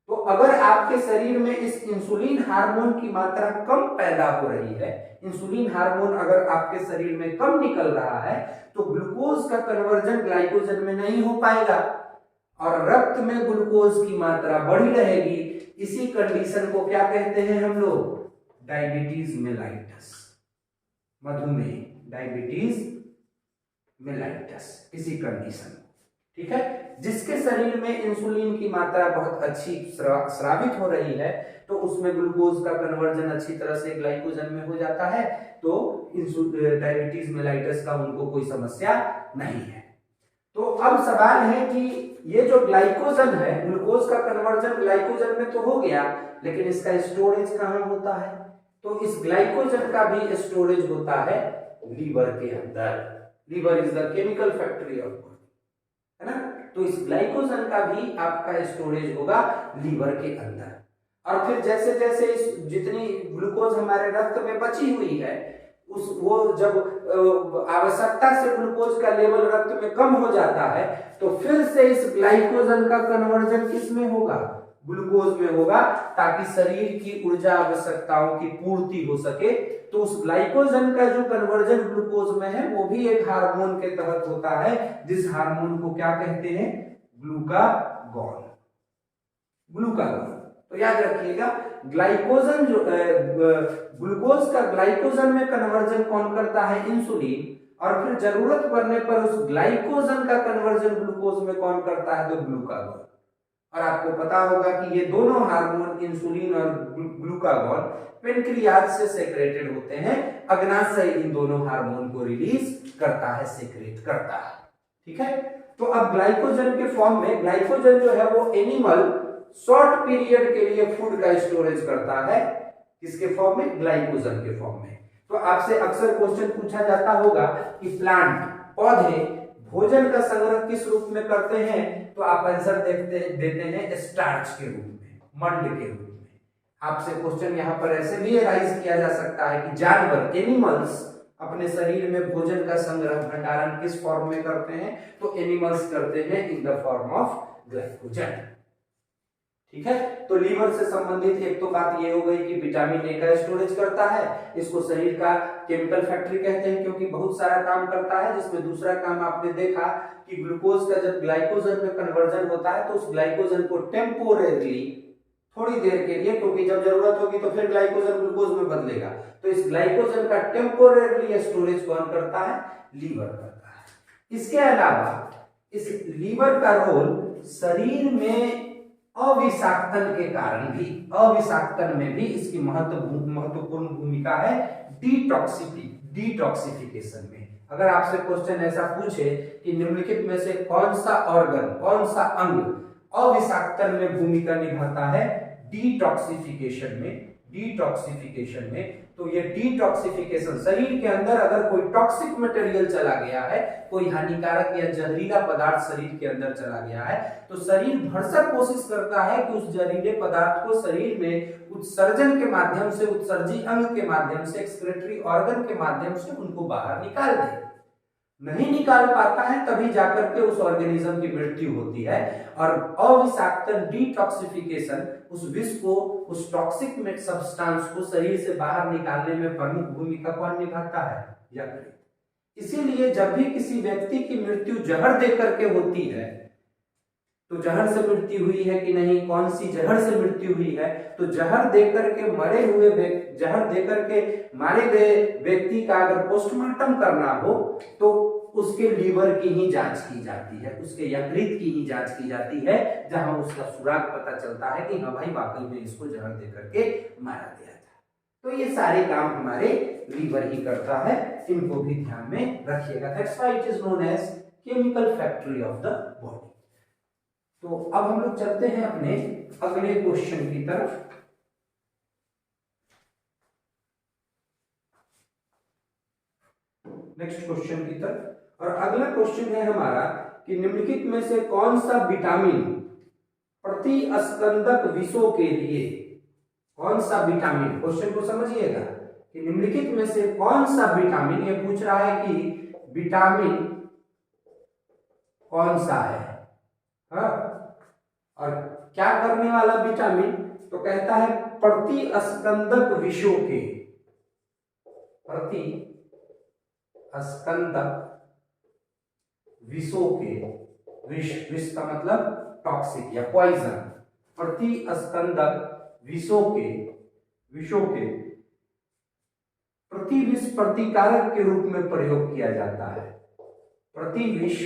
तो अगर आपके शरीर में इस इंसुलिन हार्मोन की मात्रा कम पैदा हो रही है, इंसुलिन हार्मोन अगर आपके शरीर में कम निकल रहा है, तो ग्लूकोज का कन्वर्जन ग्लाइकोजन में नहीं हो पाएगा और रक्त में ग्लूकोज की मात्रा बढ़ी रहेगी। इसी कंडीशन को क्या कहते हैं हम लोग? डायबिटीज मेलाइटस, मधुमेह, डायबिटीज मेलाइटस, इसी कंडीशन। ठीक है, जिसके शरीर में इंसुलिन की मात्रा बहुत अच्छी स्रावित हो रही है तो उसमें ग्लूकोज का कन्वर्जन अच्छी तरह से ग्लाइकोजन में हो जाता है, तो डायबिटीज मेलाइटस का उनको कोई समस्या नहीं है। तो अब सवाल है कि ये जो ग्लाइकोजन है, ग्लूकोज का कन्वर्जन ग्लाइकोजन में तो हो गया, लेकिन इसका स्टोरेज कहाँ होता है? तो इस ग्लाइकोजन का भी स्टोरेज होता है लीवर के अंदर। Liver is the chemical factory of body, है ना? तो इस ग्लाइकोजन का भी आपका स्टोरेज होगा लीवर के अंदर। और फिर जैसे जैसे इस जितनी ग्लूकोज हमारे रक्त में बची हुई है, वो जब आवश्यकता से ग्लूकोज का लेवल रक्त में कम हो जाता है तो फिर से इस ग्लाइकोजन का कन्वर्जन किस में होगा? ग्लूकोज में होगा, ताकि शरीर की ऊर्जा आवश्यकताओं की पूर्ति हो सके। तो उस ग्लाइकोजन का जो कन्वर्जन ग्लूकोज में है वो भी एक हार्मोन के तहत होता है, जिस हार्मोन को क्या कहते हैं? ग्लूकागॉन। ग्लूकागॉन। तो याद रखिएगा, ग्लाइकोजन जो ग्लूकोज का ग्लाइकोजन में कन्वर्जन कौन करता है? इंसुलिन। और फिर जरूरत पड़ने पर उस ग्लाइकोजन का कन्वर्जन ग्लूकोज में कौन करता है? तो ग्लूकागॉन। और आपको पता होगा कि ये दोनों हार्मोन इंसुलिन और ग्लूकागॉन पेनक्रियाज से सेक्रेटेड होते हैं। अग्नाशय इन दोनों हार्मोन को रिलीज करता है, सेक्रेट करता है। ठीक है, तो अब ग्लाइकोजन के फॉर्म में, ग्लाइकोजन जो है वो एनिमल शॉर्ट पीरियड के लिए फूड का स्टोरेज करता है। किसके फॉर्म में? ग्लाइकोजन के फॉर्म में। तो आपसे अक्सर क्वेश्चन पूछा जाता होगा कि प्लांट, पौधे भोजन का संग्रह किस रूप में करते हैं? तो आप आंसर देते हैं स्टार्च के रूप में, मंड के रूप में। आपसे क्वेश्चन यहाँ पर ऐसे भी राइज किया जा सकता है कि जानवर, एनिमल्स अपने शरीर में भोजन का संग्रह, भंडारण किस फॉर्म में करते हैं? तो एनिमल्स करते हैं in the form of glycogen. ठीक है, तो लीवर से संबंधित एक तो बात ये हो गई कि विटामिन ए का स्टोरेज करता है। इसको शरीर का केमिकल फैक्ट्री कहते हैं क्योंकि बहुत सारा काम करता है, जिसमें दूसरा काम आपने देखा कि ग्लूकोज का जब ग्लाइकोजन में कन्वर्जन होता है तो उस ग्लाइकोजन को टेम्पोरेरली, थोड़ी देर के लिए, क्योंकि जब जरूरत होगी तो फिर ग्लाइकोजन ग्लूकोज में बदलेगा, तो इस ग्लाइकोजन का टेम्पोरेरली स्टोरेज कौन करता है? लीवर करता है। इसके अलावा इस लीवर का रोल शरीर में अविषाक्तन के कारण भी, अविषाक्तन में भी इसकी महत्वपूर्ण भूमिका है डिटॉक्सिफिकेशन में। अगर आपसे क्वेश्चन ऐसा पूछे कि निम्नलिखित में से कौन सा ऑर्गन, कौन सा अंग अविषाक्तन में भूमिका निभाता है? डिटॉक्सिफिकेशन में। डिटॉक्सिफिकेशन में तो ये डिटॉक्सिफिकेशन, शरीर के अंदर अगर कोई टॉक्सिक मटेरियल चला गया है, कोई हानिकारक या जहरीला पदार्थ शरीर के अंदर चला गया है, तो शरीर भरसक कोशिश करता है कि उस जहरीले पदार्थ को शरीर में उत्सर्जन के माध्यम से, उत्सर्जी अंग के माध्यम से, एक्सक्रीटरी ऑर्गन के माध्यम से उनको बाहर निकाल दे। नहीं निकाल पाता है तभी जाकर के उस ऑर्गेनिज्म की मृत्यु होती है। और अविषाक्तन, डिटॉक्सिफिकेशन, उस विष को, उस टॉक्सिक सब्सटेंस को शरीर से बाहर निकालने में प्रमुख भूमिका कौन निभाता है? यकृत। इसीलिए जब भी किसी व्यक्ति की मृत्यु जहर दे करके होती है, तो जहर से मृत्यु हुई है कि नहीं, कौन सी जहर से मृत्यु हुई है, तो जहर देकर के मरे हुए, जहर देकर के मारे गए व्यक्ति का अगर पोस्टमार्टम करना हो तो उसके लीवर की ही जांच की जाती है, उसके यकृत की ही जांच की जाती है, जहां उसका सुराग पता चलता है कि हाँ भाई वाकई में इसको जहर देकर के मारा गया था। तो ये सारे काम हमारे लीवर ही करता है, इनको भी ध्यान में रखिएगा। That's why it is known as chemical factory of the body. तो अब हम लोग चलते हैं अपने अगले क्वेश्चन की तरफ। नेक्स्ट क्वेश्चन की तरफ। और अगला क्वेश्चन है हमारा कि निम्नलिखित में से कौन सा विटामिन प्रतिस्कंदक विषों के लिए, कौन सा विटामिन, क्वेश्चन को समझिएगा कि निम्नलिखित में से कौन सा विटामिन, ये पूछ रहा है कि विटामिन कौन सा है, हाँ? और क्या करने वाला विटामिन, तो कहता है प्रतिस्कंदक विषों के, प्रतिस्कंदक विषों के, विष का मतलब टॉक्सिक या पॉइजन, प्रतिस्कंदक विषों के प्रतिविष प्रतिकारक के रूप में प्रयोग किया जाता है, प्रतिविष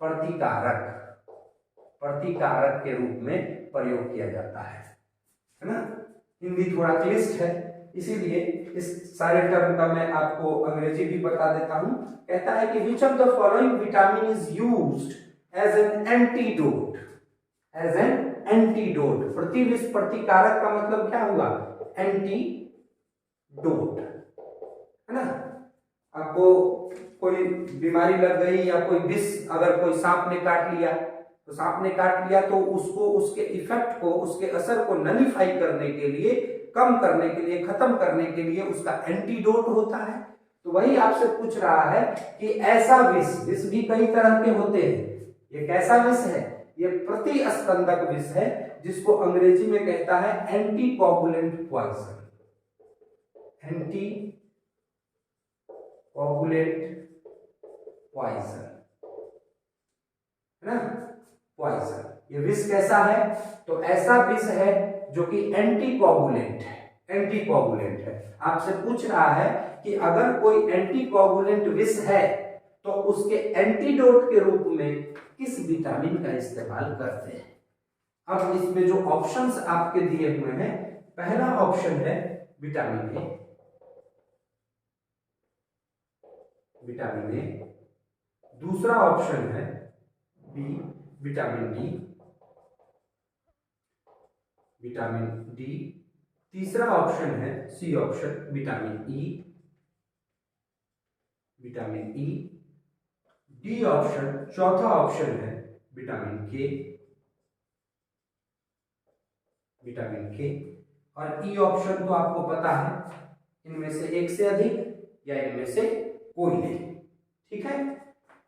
प्रतिकारक के रूप में प्रयोग किया जाता है ना। हिंदी थोड़ा क्लिष्ट है, इसीलिए इस सारे टर्म का मैं आपको अंग्रेजी भी बता देता हूं। कहता है कि which of the following vitamin is used as an antidote, as an antidote. प्रतिविष प्रतिकारक का मतलब क्या हुआ, एंटीडोट, है ना। आपको कोई बीमारी लग गई या कोई विष, अगर कोई सांप ने काट लिया, तो सांप ने काट लिया तो उसको, उसके इफेक्ट को, उसके असर को नलीफाई करने के लिए, कम करने के लिए, खत्म करने के लिए उसका एंटीडोट होता है। तो वही आपसे पूछ रहा है कि ऐसा विष भी कई तरह के होते हैं, ये कैसा विष है, ये प्रतिस्कंदक विष है, जिसको अंग्रेजी में कहता है एंटीकोगुलेंट पॉइजन, एंटीकोगुलेंट पॉइजन, है ना, पॉइजन। ये विष कैसा है, तो ऐसा विष है जो कि एंटीकोगुलेंट है, एंटीकोगुलेंट है। आपसे पूछ रहा है कि अगर कोई एंटीकोगुलेंट विष है तो उसके एंटीडोट के रूप में किस विटामिन का इस्तेमाल करते हैं। अब इसमें जो ऑप्शंस आपके दिए हुए हैं, पहला ऑप्शन है विटामिन ए, विटामिन ए, दूसरा ऑप्शन है B vitamin D, vitamin D, तीसरा ऑप्शन है C option vitamin E, vitamin E, D option, चौथा ऑप्शन है विटामिन के, विटामिन के, और ई ऑप्शन तो आपको पता है, इनमें से एक से अधिक या इनमें से कोई नहीं। ठीक है,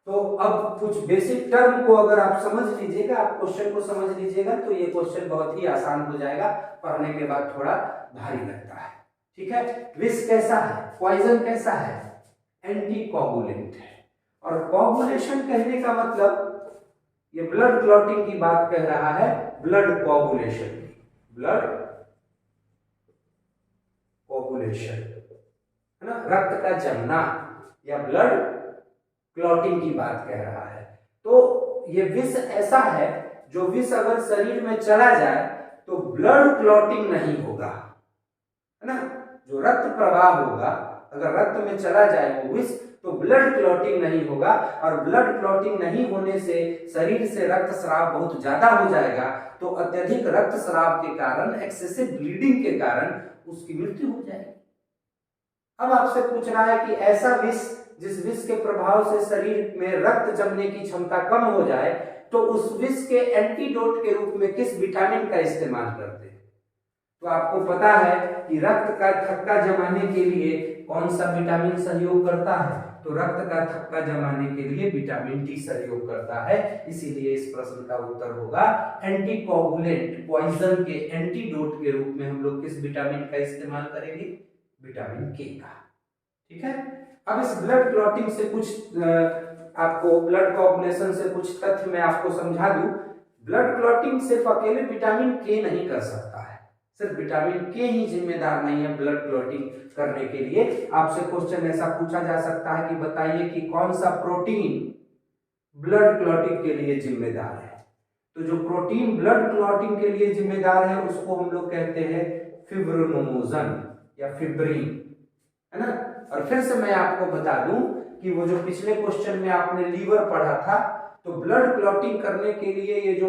तो अब कुछ बेसिक टर्म को अगर आप समझ लीजिएगा, आप क्वेश्चन को समझ लीजिएगा, तो ये क्वेश्चन बहुत ही आसान हो जाएगा, पढ़ने के बाद थोड़ा भारी लगता है। ठीक है, विष कैसा है, पॉइजन कैसा है, एंटीकोगुलेंट है। और कोगुलेशन कहने का मतलब, ये ब्लड क्लॉटिंग की बात कह रहा है, ब्लड कोगुलेशन, ब्लड कोगुलेशन, है ना, रक्त का जमना या ब्लड क्लॉटिंग की बात कह रहा है। तो ये विष ऐसा है जो विष अगर शरीर में चला जाए तो ब्लड क्लॉटिंग नहीं होगा, है ना, जो रक्त प्रवाह होगा, अगर रक्त में चला जाए वो विष, तो ब्लड क्लॉटिंग नहीं होगा, और ब्लड क्लॉटिंग नहीं होने से शरीर से रक्त स्राव बहुत ज्यादा हो जाएगा, तो अत्यधिक रक्त स्राव के कारण, एक्सेसिव ब्लीडिंग के कारण उसकी मृत्यु हो जाएगी। अब आपसे पूछ रहा है कि ऐसा विष, जिस विष के प्रभाव से शरीर में रक्त जमने की क्षमता कम हो जाए, तो उस विष के एंटीडोट के रूप में किस विटामिन का इस्तेमाल करते हैं। तो आपको पता है कि रक्त का थक्का जमाने के लिए कौन सा विटामिन सहयोग करता है, तो रक्त का थक्का जमाने के लिए विटामिन डी सहयोग करता है। इसीलिए इस प्रश्न का उत्तर होगा एंटीकोगुलेंट पॉइजन के एंटीडोट के रूप में हम लोग किस विटामिन का इस्तेमाल करेंगे, विटामिन के का। ठीक है, अब इस ब्लड क्लॉटिंग से कुछ आपको, ब्लड कोगुलेशन से कुछ तथ्य मैं आपको समझा दूं। ब्लड क्लॉटिंग सिर्फ अकेले विटामिन के नहीं कर सकता है, सिर्फ विटामिन के ही जिम्मेदार नहीं है ब्लड क्लॉटिंग करने के लिए। आपसे क्वेश्चन ऐसा पूछा जा सकता है कि बताइए कि कौन सा प्रोटीन ब्लड क्लॉटिंग के लिए जिम्मेदार है। तो जो प्रोटीन ब्लड क्लॉटिंग के लिए जिम्मेदार है उसको हम लोग कहते हैं फिब्रिनोजन या फिब्रिन, है ना। और फिर से मैं आपको बता दूं कि वो जो पिछले क्वेश्चन में आपने लीवर पढ़ा था, तो ब्लड क्लॉटिंग करने के लिए ये जो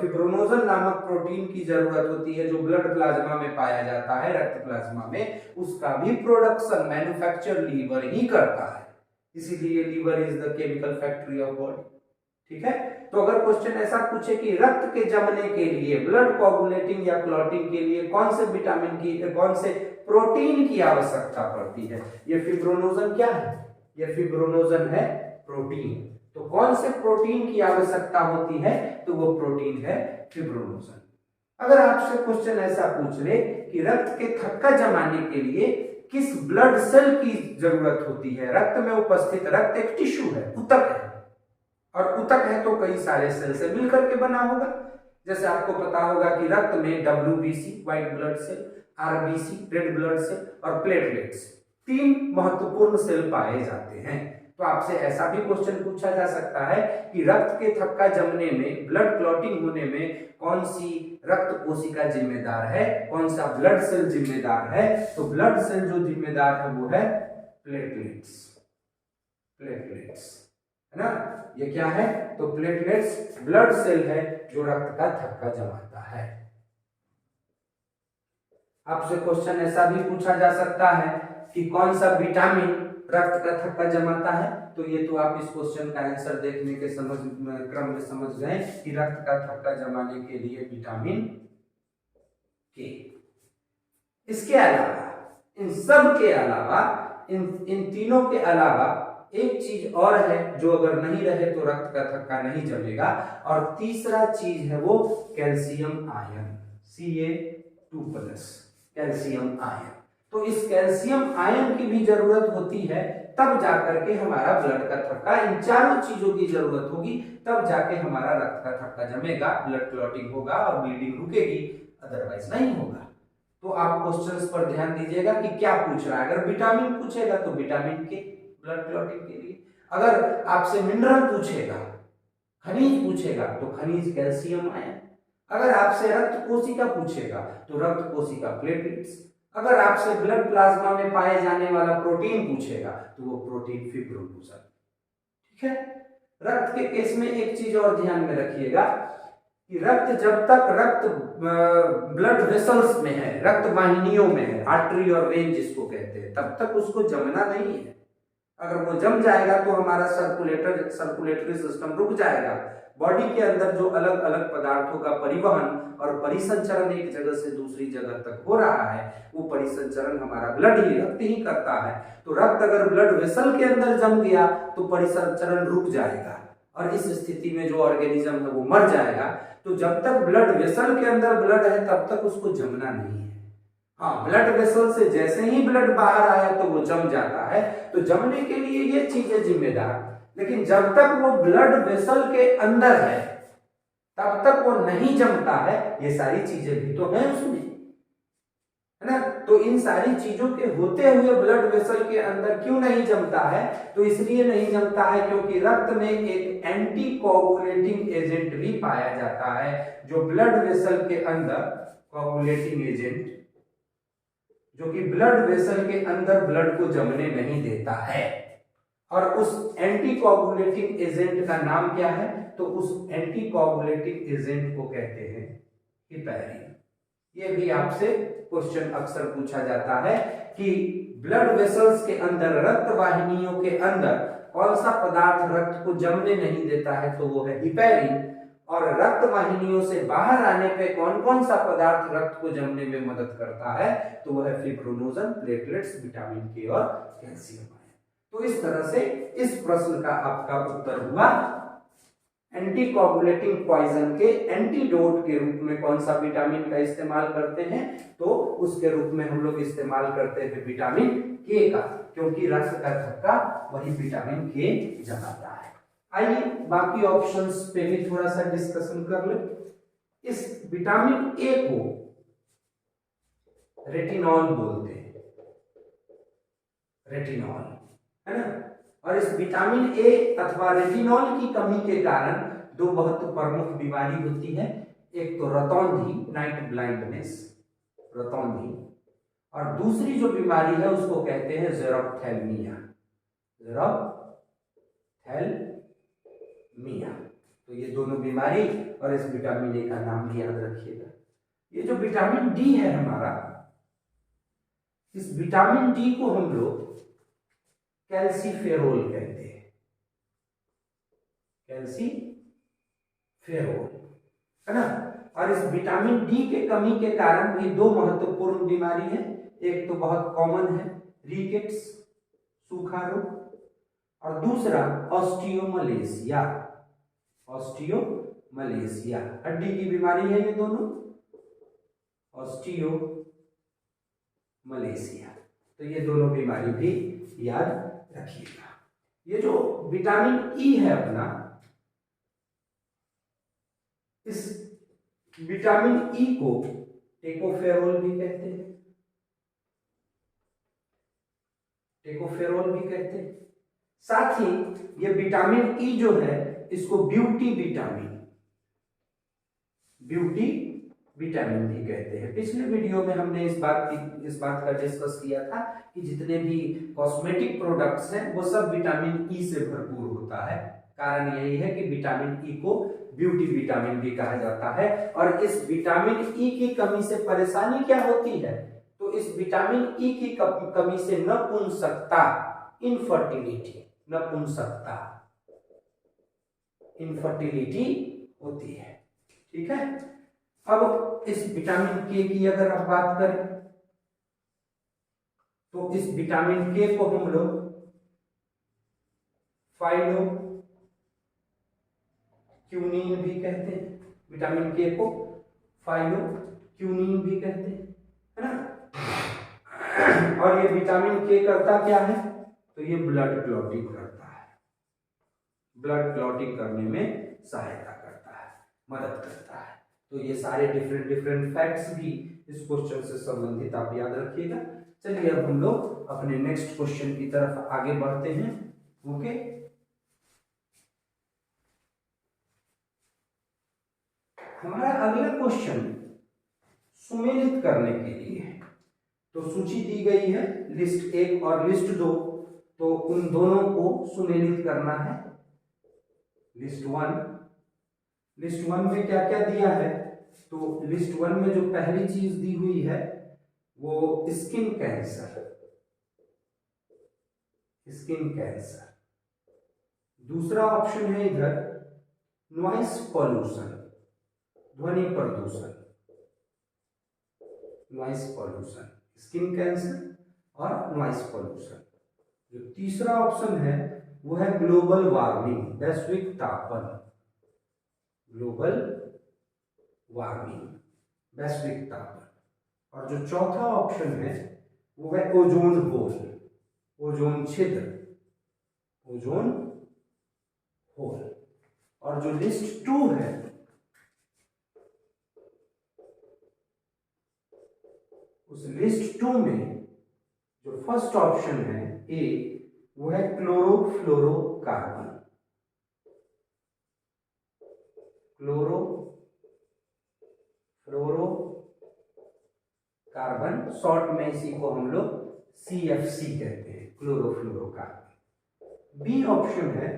फिब्रिनोजन नामक प्रोटीन की जरूरत होती है, जो ब्लड प्लाज्मा में पाया जाता है, रक्त प्लाज्मा में, उसका भी प्रोडक्शन मैन्युफैक्चर लीवर ही करता है। इसीलिए liver is the chemical factory of body. ठीक है, तो अगर क्वेश्चन ऐसा पूछे कि रक्त के जमने के लिए, ब्लड कोगुलेटिंग या क्लॉटिंग के लिए कौन से विटामिन की, कौन से प्रोटीन की आवश्यकता पड़ती है, ये फिब्रोनोजन क्या है, ये फिब्रोनोजन है प्रोटीन। तो कौन से प्रोटीन की आवश्यकता होती है, तो वो प्रोटीन है फिब्रोनोजन। अगर आपसे क्वेश्चन ऐसा पूछ ले कि रक्त के थक्का जमाने के लिए किस ब्लड सेल की जरूरत होती है, रक्त में उपस्थित, रक्त एक टिश्यू है, ऊतक है, और ऊतक है तो कई सारे सेल से मिलकर के बना होगा। जैसे आपको पता होगा कि रक्त में WBC white blood cell, RBC red blood cell और प्लेटलेट्स, 3 महत्वपूर्ण सेल पाए जाते हैं। तो आपसे ऐसा भी क्वेश्चन पूछा जा सकता है कि रक्त के थक्का जमने में, ब्लड क्लॉटिंग होने में कौन सी रक्त कोशिका जिम्मेदार है, कौन सा ब्लड सेल जिम्मेदार है, तो ब्लड सेल जो जिम्मेदार है वो है प्लेटलेट्स। प्लेटलेट्स है ना, ये क्या है, तो प्लेटलेट्स ब्लड सेल है जो रक्त का थक्का जमाता है। आपसे क्वेश्चन ऐसा भी पूछा जा सकता है कि कौन सा विटामिन रक्त का थक्का जमाता है, तो ये तो आप इस क्वेश्चन का आंसर देखने के क्रम में समझ गए कि रक्त का थक्का जमाने के लिए विटामिन के। इसके अलावा, इन सब के अलावा, इन तीनों के अलावा एक चीज और है जो अगर नहीं रहे तो रक्त का थक्का नहीं जमेगा, और तीसरा चीज है वो calcium ion, Ca2+, calcium ion. तो इस कैल्शियम आयन की भी जरूरत होती है, तब जाकर के हमारा ब्लड का थक्का, इन चारों चीजों की जरूरत होगी तब जाके हमारा रक्त का थक्का जमेगा, ब्लड क्लॉटिंग होगा और ब्लीडिंग रुकेगी, अदरवाइज नहीं होगा। तो आप क्वेश्चंस पर ध्यान दीजिएगा कि क्या पूछ रहा है। अगर विटामिन पूछेगा तो विटामिन के, ब्लड क्लॉटिंग के लिए। अगर आपसे मिनरल पूछेगा, खनिज पूछेगा, तो खनिज कैल्शियम आयन। अगर आपसे रक्त कोशिका पूछेगा तो रक्त कोशिका प्लेटलेट्स। अगर आपसे ब्लड प्लाज्मा में पाए जाने वाला प्रोटीन पूछेगा तो वो प्रोटीन फिब्रोनोजन। ठीक है, रक्त के केस में एक चीज और ध्यान में रखिएगा कि रक्त जब तक रक्त ब्लड वेसल्स में है, रक्त वाहिनियों में है, आर्टरी और वेन जिसको कहते हैं, तब तक उसको जमना नहीं है। अगर वो जम जाएगा तो हमारा सर्कुलेटरी सिस्टम रुक जाएगा। बॉडी के अंदर जो अलग अलग पदार्थों का परिवहन और परिसंचरण एक जगह से दूसरी जगह तक हो रहा है, वो परिसंचरण हमारा ब्लड ही, रक्त ही करता है। तो रक्त अगर ब्लड वेसल के अंदर जम गया तो परिसंचरण रुक जाएगा और इस स्थिति में जो ऑर्गेनिज्म है वो मर जाएगा। तो जब तक ब्लड वेसल के अंदर ब्लड है तब तक उसको जमना नहीं है। हाँ, ब्लड वेसल से जैसे ही ब्लड बाहर आया तो वो जम जाता है, तो जमने के लिए ये चीजें जिम्मेदार। लेकिन जब तक वो ब्लड वेसल के अंदर है तब तक वो नहीं जमता है। ये सारी चीजें भी तो हैं उसमें, है ना। तो इन सारी चीजों के होते हुए ब्लड वेसल के अंदर क्यों नहीं जमता है, तो इसलिए नहीं जमता है क्योंकि रक्त में एक एंटी कोगुलेटिंग एजेंट भी पाया जाता है, जो ब्लड वेसल के अंदर, कोगुलेटिंग एजेंट, जो कि ब्लड वेसल के अंदर ब्लड को जमने नहीं देता है। और उस एंटी कोगुलेटिंग एजेंट का नाम क्या है, तो उस एंटी कोगुलेटिंग एजेंट को कहते हैं हिपैरिन। ये भी आपसे क्वेश्चन अक्सर पूछा जाता है कि ब्लड वेसल्स के अंदर, रक्त वाहिनियों के अंदर कौन सा पदार्थ रक्त को जमने नहीं देता है, तो वो है हिपैरिन। और रक्त वाहिनियों से बाहर आने पे कौन कौन सा पदार्थ रक्त को जमने में मदद करता है, तो वह है फिब्रोनोजन, प्लेटलेट्स, विटामिन के और कैल्शियम आयन। तो इस तरह से इस प्रश्न का आपका उत्तर हुआ एंटीकोगुलेटिंग पॉइजन के एंटीडोट के रूप में कौन सा विटामिन का इस्तेमाल करते हैं, तो उसके रूप में हम लोग इस्तेमाल करते हैं विटामिन के का, क्योंकि रक्त का थक्का वही विटामिन के जमाता है। आइए बाकी ऑप्शंस पे भी थोड़ा सा डिस्कशन कर ले। इस विटामिन ए को रेटिनॉल बोलते हैं, रेटिनॉल, है ना। और इस विटामिन ए अथवा रेटिनॉल की कमी के कारण दो बहुत प्रमुख बीमारी होती है। एक तो रतौंधी, नाइट ब्लाइंडनेस, रतौंधी, और दूसरी जो बीमारी है उसको कहते हैं ज़ेरोफ्थैल्मिया, ज़ेरोफ्थैल्मिया। तो ये दोनों बीमारी और इस विटामिन ए का नाम भी याद रखिएगा। ये जो विटामिन डी है हमारा, इस विटामिन डी को हम लोग कैल्सीफेरोल कहते हैं, कैल्सीफेरोल, है ना। और इस विटामिन डी के कमी के कारण भी दो महत्वपूर्ण बीमारी है, एक तो बहुत कॉमन है रिकेट्स, सूखा रोग, और दूसरा ऑस्टियोमलेशिया, ऑस्टियोमलेशिया हड्डी की बीमारी है ये दोनों, ऑस्टियोमलेशिया। तो ये दोनों बीमारी भी याद रखिएगा। ये जो विटामिन ई है अपना, इस विटामिन ई को टेकोफेरोल भी कहते हैं, टेकोफेरोल भी कहते हैं। साथ ही ये विटामिन ई जो है इसको ब्यूटी विटामिन भी कहते हैं। पिछले वीडियो में हमने इस बात का डिस्कस किया था कि जितने भी कॉस्मेटिक प्रोडक्ट्स हैं वो सब विटामिन ई से भरपूर होता है। कारण यही है कि विटामिन ई को ब्यूटी विटामिन भी कहा जाता है। और इस विटामिन ई की कमी से परेशानी क्या होती है, तो इस विटामिन ई की कमी से नपुंसकता, इनफर्टिलिटी होती है। ठीक है। अब इस विटामिन के की अगर आप बात करें तो इस विटामिन के को हम लोग फाइलोक्यूनिन भी कहते हैं, विटामिन के को फाइलोक्यूनिन भी कहते हैं, है ना। और ये विटामिन के करता क्या है, तो ये ब्लड क्लॉटिंग करता है, ब्लड क्लॉटिंग करने में सहायता करता है, मदद करता है। तो ये सारे डिफरेंट फैक्ट्स भी इस क्वेश्चन से संबंधित आप याद रखिएगा। चलिए अब हम लोग अपने नेक्स्ट क्वेश्चन की तरफ आगे बढ़ते हैं। ओके, हमारा अगला क्वेश्चन सुमेलित करने के लिए है। तो सूची दी गई है लिस्ट 1 और लिस्ट 2, तो उन दोनों को सुमेलित करना है। लिस्ट 1 में क्या क्या दिया है, तो लिस्ट 1 में जो पहली चीज दी हुई है वो स्किन कैंसर। दूसरा ऑप्शन है इधर नॉइस पॉल्यूशन, ध्वनि प्रदूषण, नॉइस पॉल्यूशन, स्किन कैंसर और नॉइस पॉल्यूशन। जो तीसरा ऑप्शन है वो है ग्लोबल वार्मिंग, वैश्विक तापन, ग्लोबल वार्मिंग, वैश्विक तापन। और जो चौथा ऑप्शन है वो है ओजोन होल, ओजोन छिद्र, ओजोन होल। और जो लिस्ट 2 है उस लिस्ट 2 में जो फर्स्ट ऑप्शन है ए, वो है क्लोरोफ्लोरोकार्बन, क्लोरोफ्लोरोकार्बन, शॉर्ट में इसी को हम लोग CFC कहते हैं, क्लोरोफ्लोरोकार्बन। बी ऑप्शन है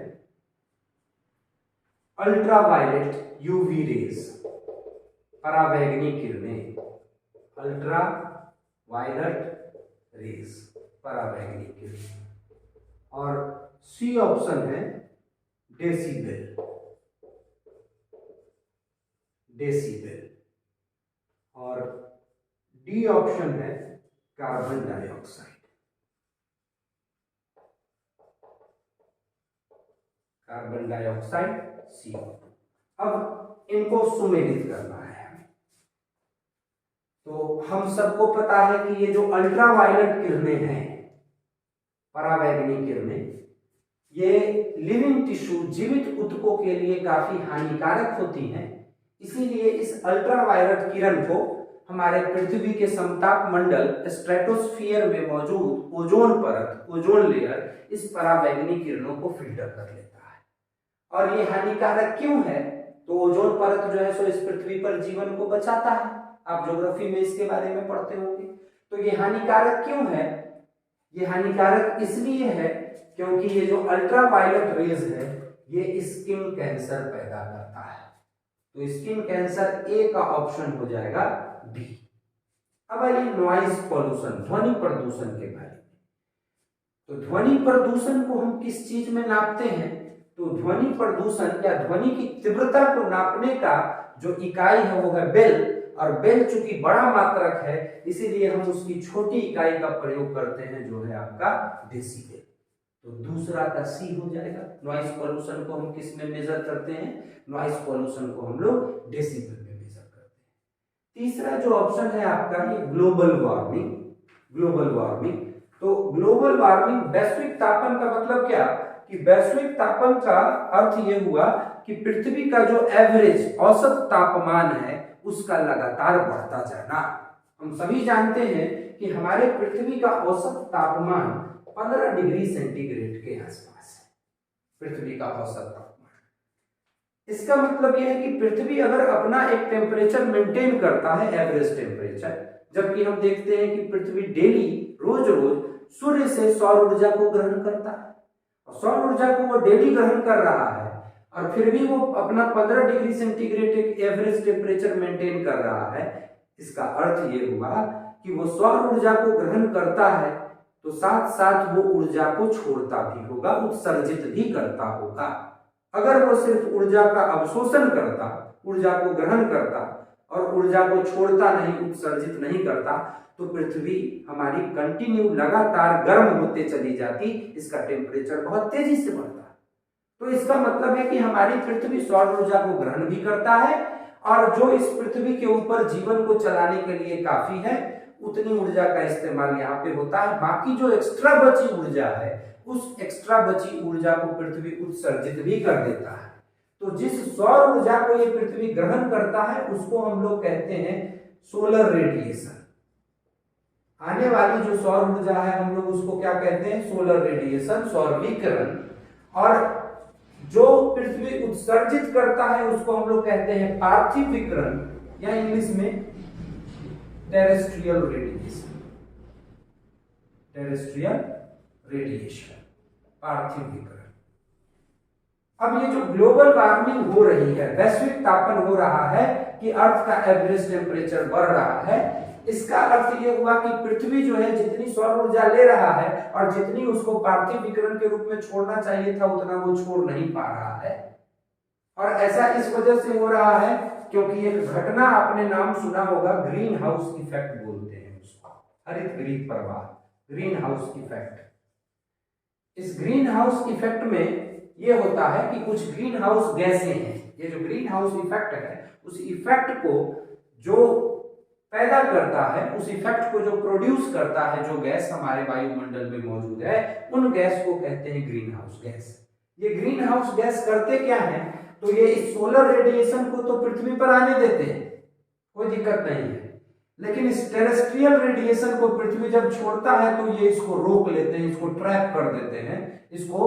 अल्ट्रावायलेट यूवी रेज, पराबैंगनी किरणें, अल्ट्रावायलेट रेज, पराबैंगनी किरणें। और सी ऑप्शन है डेसिबल, और डी ऑप्शन है कार्बन डाइऑक्साइड, CO2। अब इनको सुमेलित करना है हमें। तो हम सबको पता है कि ये जो अल्ट्रावायलेट किरणें हैं, पराबैंगनी किरणें, ये लिविंग टिश्यू, जीवित ऊतकों के लिए काफी हानिकारक होती हैं। इसीलिए इस अल्ट्रावायलेट किरण को हमारे पृथ्वी के समताप मंडल स्ट्रेटोस्फियर में मौजूद ओजोन परत, ओजोन लेयर, इस पराबैंगनी किरणों को फिल्टर कर लेता है। और ये हानिकारक क्यों है, तो ओजोन परत जो है सो इस पृथ्वी पर जीवन को बचाता है। आप ज्योग्राफी में इसके बारे में पढ़ते होंगे। तो ये हानिकारक क्यों है, ये हानिकारक इसलिए है क्योंकि ये जो अल्ट्रावायलेट रेज है ये स्किन कैंसर पैदा करता है। तो स्किन कैंसर ए का ऑप्शन हो जाएगा बी। अब आइए नॉइस पॉल्यूशन, ध्वनि प्रदूषण के बारे में। तो ध्वनि प्रदूषण को हम किस चीज में नापते हैं? तो ध्वनि प्रदूषण या ध्वनि की तीव्रता को नापने का जो इकाई है वो है बेल, और बेल चूंकि बड़ा मात्रक है इसीलिए हम उसकी छोटी इकाई का प्रयोग करते हैं जो है आपका डेसिबल। तो दूसरा का सी हो जाएगा। नॉइस पॉल्यूशन को हम किस में मेजर करते हैं? नॉइस पॉल्यूशन को हम लोग डेसिबल में मेजर करते हैं। तीसरा जो ऑप्शन है आपका ये ग्लोबल वार्मिंग। ग्लोबल वार्मिंग, तो ग्लोबल वार्मिंग वैश्विक तापन का मतलब क्या कि वैश्विक तापन का अर्थ ये हुआ कि पृथ्वी का जो एवरेज औसत तापमान है उसका लगातार बढ़ता जाना। हम सभी जानते हैं कि हमारे पृथ्वी का औसत तापमान 15 डिग्री सेंटीग्रेड के आसपास है, पृथ्वी का औसत तापमान। इसका मतलब यह है कि पृथ्वी अगर अपना एक टेम्परेचर मेंटेन करता है, एवरेज टेम्परेचर, जबकि हम देखते हैं कि पृथ्वी डेली रोज रोज सूर्य से सौर ऊर्जा को ग्रहण करता है, और सौर ऊर्जा को वो डेली ग्रहण कर रहा है और फिर भी वो अपना 15 डिग्री सेंटीग्रेड एक एवरेज टेम्परेचर मेंटेन कर रहा है। इसका अर्थ ये हुआ कि वो सौर ऊर्जा को ग्रहण करता है तो साथ साथ वो ऊर्जा को छोड़ता भी होगा, उत्सर्जित भी करता होगा। अगर वो सिर्फ ऊर्जा का अवशोषण करता, ऊर्जा को ग्रहण करता और ऊर्जा को छोड़ता नहीं, उत्सर्जित नहीं करता, तो पृथ्वी हमारी कंटिन्यू लगातार गर्म होते चली जाती, इसका टेम्परेचर बहुत तेजी से बढ़ता। तो इसका मतलब है कि हमारी पृथ्वी सौर ऊर्जा को ग्रहण भी करता है और जो इस पृथ्वी के ऊपर जीवन को चलाने के लिए काफी है उतनी ऊर्जा का इस्तेमाल यहाँ पे होता है। बाकी जो एक्स्ट्रा बची ऊर्जा है उस एक्स्ट्रा बची ऊर्जा को पृथ्वी उत्सर्जित भी कर देता है। तो जिस सौर ऊर्जा को ये पृथ्वी ग्रहण करता है उसको हम लोग कहते हैं सोलर रेडिएशन। आने वाली जो सौर ऊर्जा है हम लोग उसको क्या कहते हैं? सोलर रेडिएशन, सौर विकिरण। और जो पृथ्वी उत्सर्जित करता है उसको हम लोग कहते हैं पार्थिव विकिरण या इंग्लिश में टेरेस्ट्रियल रेडिएशन। टेरेस्ट्रियल रेडिएशन, पार्थिव विकिरण। अब ये जो ग्लोबल वार्मिंग हो रही है, वैश्विक तापन हो रहा है कि अर्थ का एवरेज टेम्परेचर बढ़ रहा है, इसका अर्थ ये हुआ कि पृथ्वी जो है जितनी सौर ऊर्जा ले रहा है और जितनी उसको पार्थिव विकिरण के रूप में छोड़ना चाहिए था उतना वो छोड़ नहीं पा रहा है। और ऐसा इस वजह से हो रहा है क्योंकि एक घटना आपने नाम सुना होगा, ग्रीन हाउस इफेक्ट बोलते हैं उसको, हरित गृह प्रभाव, ग्रीन हाउस इफेक्ट। इस ग्रीन हाउस इफेक्ट में ये होता है कि कुछ ग्रीन हाउस गैसें हैं, ये जो ग्रीन हाउस इफेक्ट है उस इफेक्ट को जो पैदा करता है, उस इफेक्ट को जो प्रोड्यूस करता है, जो गैस हमारे वायुमंडल में मौजूद है उन गैस को कहते हैं ग्रीन हाउस गैस। ये ग्रीन हाउस गैस करते क्या है? तो ये इस सोलर रेडिएशन को तो पृथ्वी पर आने देते हैं, कोई दिक्कत नहीं है, लेकिन इस टेरेस्ट्रियल रेडिएशन को पृथ्वी जब छोड़ता है तो ये इसको रोक लेते हैं, इसको ट्रैप कर देते हैं, इसको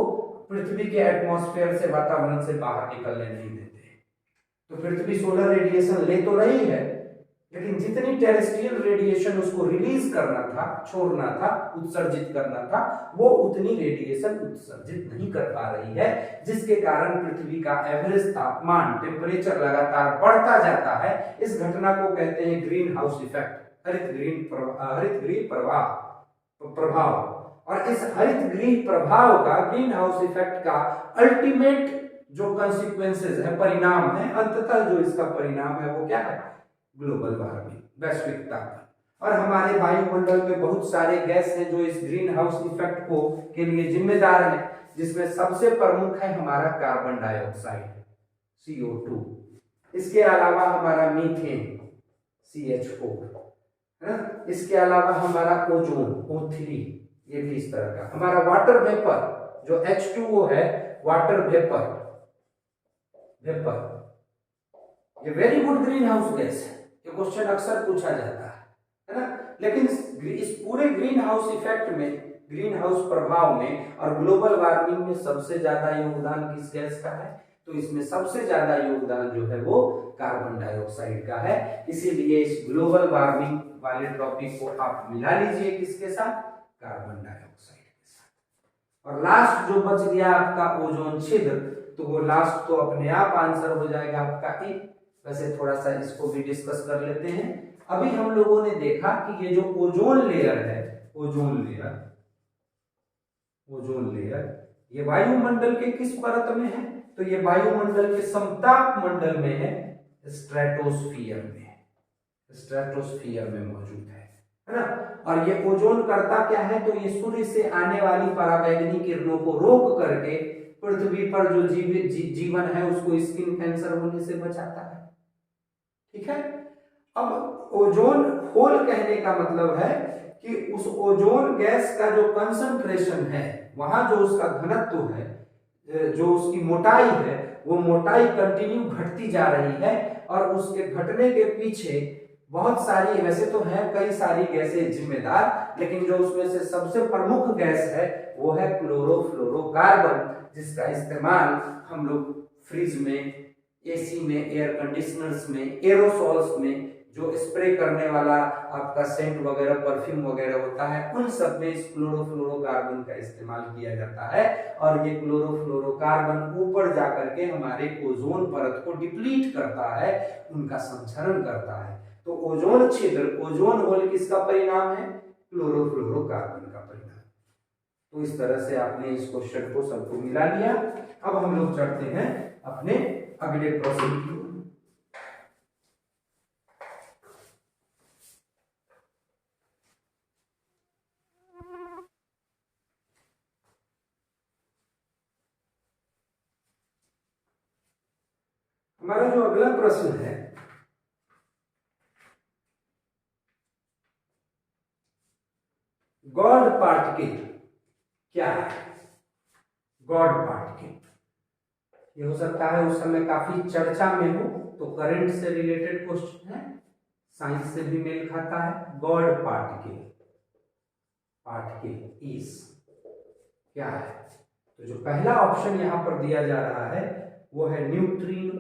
पृथ्वी के एटमॉस्फेयर से, वातावरण से बाहर निकलने नहीं देते। तो पृथ्वी सोलर रेडिएशन ले तो रही है लेकिन जितनी टेरेस्ट्रियल रेडिएशन उसको रिलीज करना था, छोड़ना था, उत्सर्जित करना था, वो उतनी रेडिएशन उत्सर्जित नहीं कर पा रही है, जिसके कारण पृथ्वी का एवरेज तापमान, टेम्परेचर लगातार बढ़ता जाता है। इस घटना को कहते हैं ग्रीन हाउस इफेक्ट, हरित गृह प्रभाव। और इस हरित गृह प्रभाव का, ग्रीन हाउस इफेक्ट का अल्टीमेट जो कंसिक्वेंसेस है, परिणाम है, अंततः जो इसका परिणाम है वो क्या है? ग्लोबल वार्मिंग, वैश्विक तापन। और हमारे वायुमंडल में बहुत सारे गैस हैं जो इस ग्रीन हाउस इफेक्ट को के लिए जिम्मेदार हैं, जिसमें सबसे प्रमुख है हमारा कार्बन डाइऑक्साइड CO2। इसके अलावा हमारा मीथेन CH4 है ना, इसके अलावा हमारा ओजोन O3, ये भी इस तरह का। हमारा वाटर वेपर जो H2O है, वाटर वेपर, ये very good green house gas है, ये क्वेश्चन अक्सर पूछा जाता है ना। लेकिन इस पूरे ग्रीन हाउस इफेक्ट में, ग्रीन हाउस प्रभाव में और ग्लोबल वार्मिंग में सबसे ज्यादा योगदान किस गैस का है? तो इसमें सबसे ज्यादा योगदान जो है वो कार्बन डाइऑक्साइड का है। इसीलिए इस ग्लोबल वार्मिंग वाले टॉपिक को आप मिला लीजिए किसके साथ? कार्बन डाइऑक्साइड के साथ। और लास्ट जो बच गया आपका ओजोन छिद्र, तो वो लास्ट तो अपने आप आंसर हो जाएगा आपका ए। वैसे थोड़ा सा इसको भी डिस्कस कर लेते हैं। अभी हम लोगों ने देखा कि ये जो ओजोन लेयर है, ओजोन लेयर, ओजोन लेयर। ये वायुमंडल के किस परत में है? तो ये वायुमंडल के समताप मंडल में है, स्ट्रेटोस्फियर में। स्ट्रेटोस्फियर में मौजूद है ना। और ये ओजोन करता क्या है? तो ये सूर्य से आने वाली पराबैंगनी किरणों को रोक करके पृथ्वी पर जो जीवन है उसको स्किन कैंसर होने से बचाता है। ठीक है। अब ओजोन होल कहने का मतलब है कि उस ओजोन गैस का जो कंसंट्रेशन है, वहां जो उसका घनत्व है, जो उसकी मोटाई है, वो मोटाई कंटिन्यू घटती जा रही है। और उसके घटने के पीछे बहुत सारी, वैसे तो है कई सारी गैसें जिम्मेदार, लेकिन जो उसमें से सबसे प्रमुख गैस है वो है क्लोरोफ्लोरोकार्बन, जिसका इस्तेमाल हम लोग फ्रिज में, एसी में, एयर कंडीशनर्स में, एरोसॉल्स में, जो स्प्रे करने वाला आपका सेंट वगैरह, परफ्यूम वगैरह होता है, उन सब में इस क्लोरोफ्लोरोकार्बन का इस्तेमाल किया जाता है। और ये क्लोरोफ्लोरोकार्बन ऊपर जाकर के हमारे ओजोन परत को डिप्लीट करता है, उनका संचरण करता है। तो ओजोन छिद्र, ओजोन होल किसका परिणाम है? क्लोरोफ्लोरोकार्बन का परिणाम। तो इस तरह से आपने इस क्वेश्चन को सबको मिला लिया। अब हम लोग चढ़ते हैं अपने अगले प्रश्न की। हमारा जो अगला प्रश्न है, गॉड पार्टिकल क्या है? गॉड पार्टिकल ये हो सकता है उस समय काफी चर्चा में हो, तो करंट से रिलेटेड क्वेश्चन है, साइंस से भी मेल खाता है। गॉड पार्टिकल, पार्टिकल इज क्या है? तो जो पहला ऑप्शन यहां पर दिया जा रहा है वो है न्यूट्रिनो।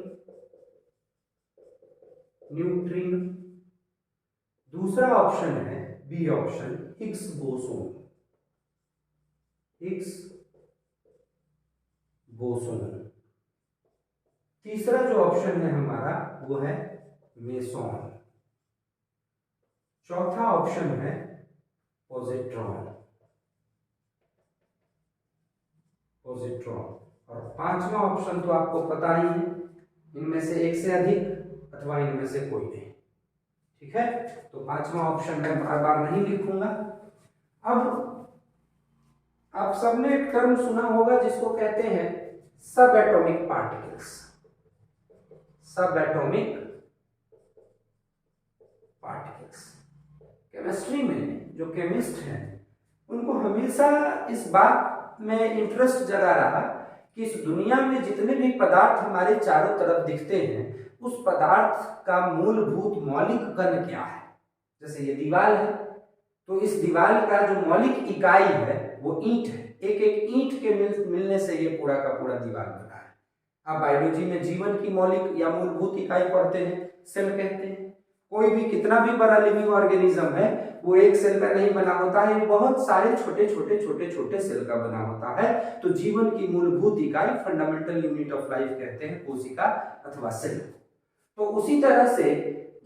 न्यूट्रिनो। दूसरा ऑप्शन है B option, Higgs boson. Higgs boson. तीसरा जो ऑप्शन है हमारा वो है मेसॉन। चौथा ऑप्शन है पॉजिट्रॉन। पॉजिट्रॉन। और पांचवा ऑप्शन तो आपको पता ही है, इनमें से एक से अधिक अथवा इनमें से कोई नहीं। ठीक है। तो पांचवा ऑप्शन मैं बार बार नहीं लिखूंगा। अब आप सबने एक टर्म सुना होगा जिसको कहते हैं सब एटॉमिक पार्टिकल्स। सब एटॉमिक पार्टिकल्स। केमिस्ट्री में जो केमिस्ट हैं उनको हमेशा इस बात में इंटरेस्ट जगा रहा कि इस दुनिया में जितने भी पदार्थ हमारे चारों तरफ दिखते हैं उस पदार्थ का मूलभूत मौलिक कण क्या है। जैसे ये दीवार है, तो इस दीवार का जो मौलिक इकाई है वो ईंट है। एक एक ईंट के मिलने से ये पूरा का पूरा दीवार बना है। आप बायोलॉजी में जीवन की मौलिक या मूलभूत इकाई पढ़ते हैं, सेल कहते हैं। कोई भी कितना भी बड़ा लिविंग ऑर्गेनिज्म है वो एक सेल का नहीं बना होता है, बहुत सारे छोटे छोटे छोटे छोटे सेल का बना होता है। तो जीवन की मूलभूत इकाई, फंडामेंटल यूनिट ऑफ लाइफ कहते हैं कोशिका अथवा सेल। तो उसी तरह से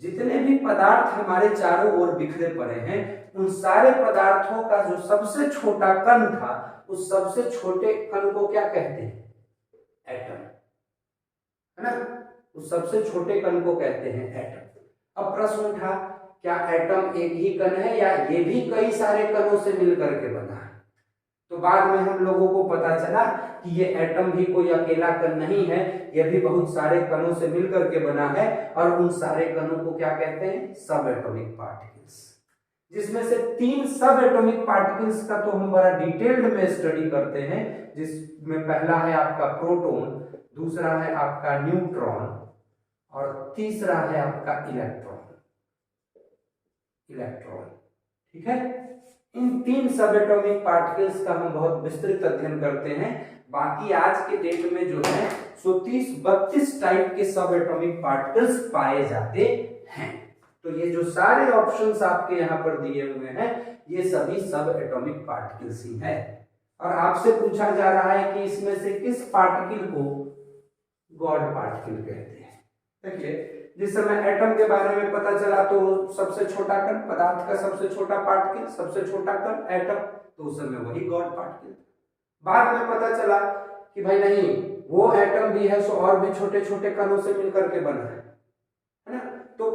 जितने भी पदार्थ हमारे चारों ओर बिखरे पड़े हैं उन सारे पदार्थों का जो सबसे छोटा कण था उस सबसे छोटे कण को क्या कहते हैं? एटम, है ना। उस सबसे छोटे कण को कहते हैं एटम। अब प्रश्न उठा, क्या एटम एक ही कण है या ये भी कई सारे कणों से मिलकर के बना है? तो बाद में हम लोगों को पता चला कि ये एटम भी कोई अकेला कण नहीं है, यह भी बहुत सारे कणों से मिलकर के बना है। और उन सारे कणों को क्या कहते हैं? सब एटॉमिक पार्टिकल्स। जिसमें से 3 सब एटॉमिक पार्टिकल्स का तो हम बड़ा डिटेल्ड में स्टडी करते हैं, जिसमें पहला है आपका प्रोटॉन, दूसरा है आपका न्यूट्रॉन और तीसरा है आपका इलेक्ट्रॉन। इलेक्ट्रॉन, ठीक है। इन 3 सब एटॉमिक पार्टिकल्स का हम बहुत विस्तृत अध्ययन करते हैं। बाकी आज के डेट में जो है 130-32 टाइप के सब एटॉमिक पार्टिकल्स पाए जाते हैं। तो ये जो सारे ऑप्शंस आपके यहाँ पर दिए हुए हैं ये सभी सब एटॉमिक पार्टिकल्स ही है। और आपसे पूछा जा रहा है कि इसमें से किस पार्टिकल को गॉड पार्टिकल कहते हैं। देखिए, जिस समय एटम के बारे में पता चला तो सबसे छोटा कण, पदार्थ का सबसे छोटा पार्टिकल, सबसे छोटा कण एटम, तो उस समय वही गॉड पार्टिकल। बाद में पता चला कि भाई नहीं, वो एटम भी है सो और भी छोटे छोटे कणों से मिलकर के बना है ना। तो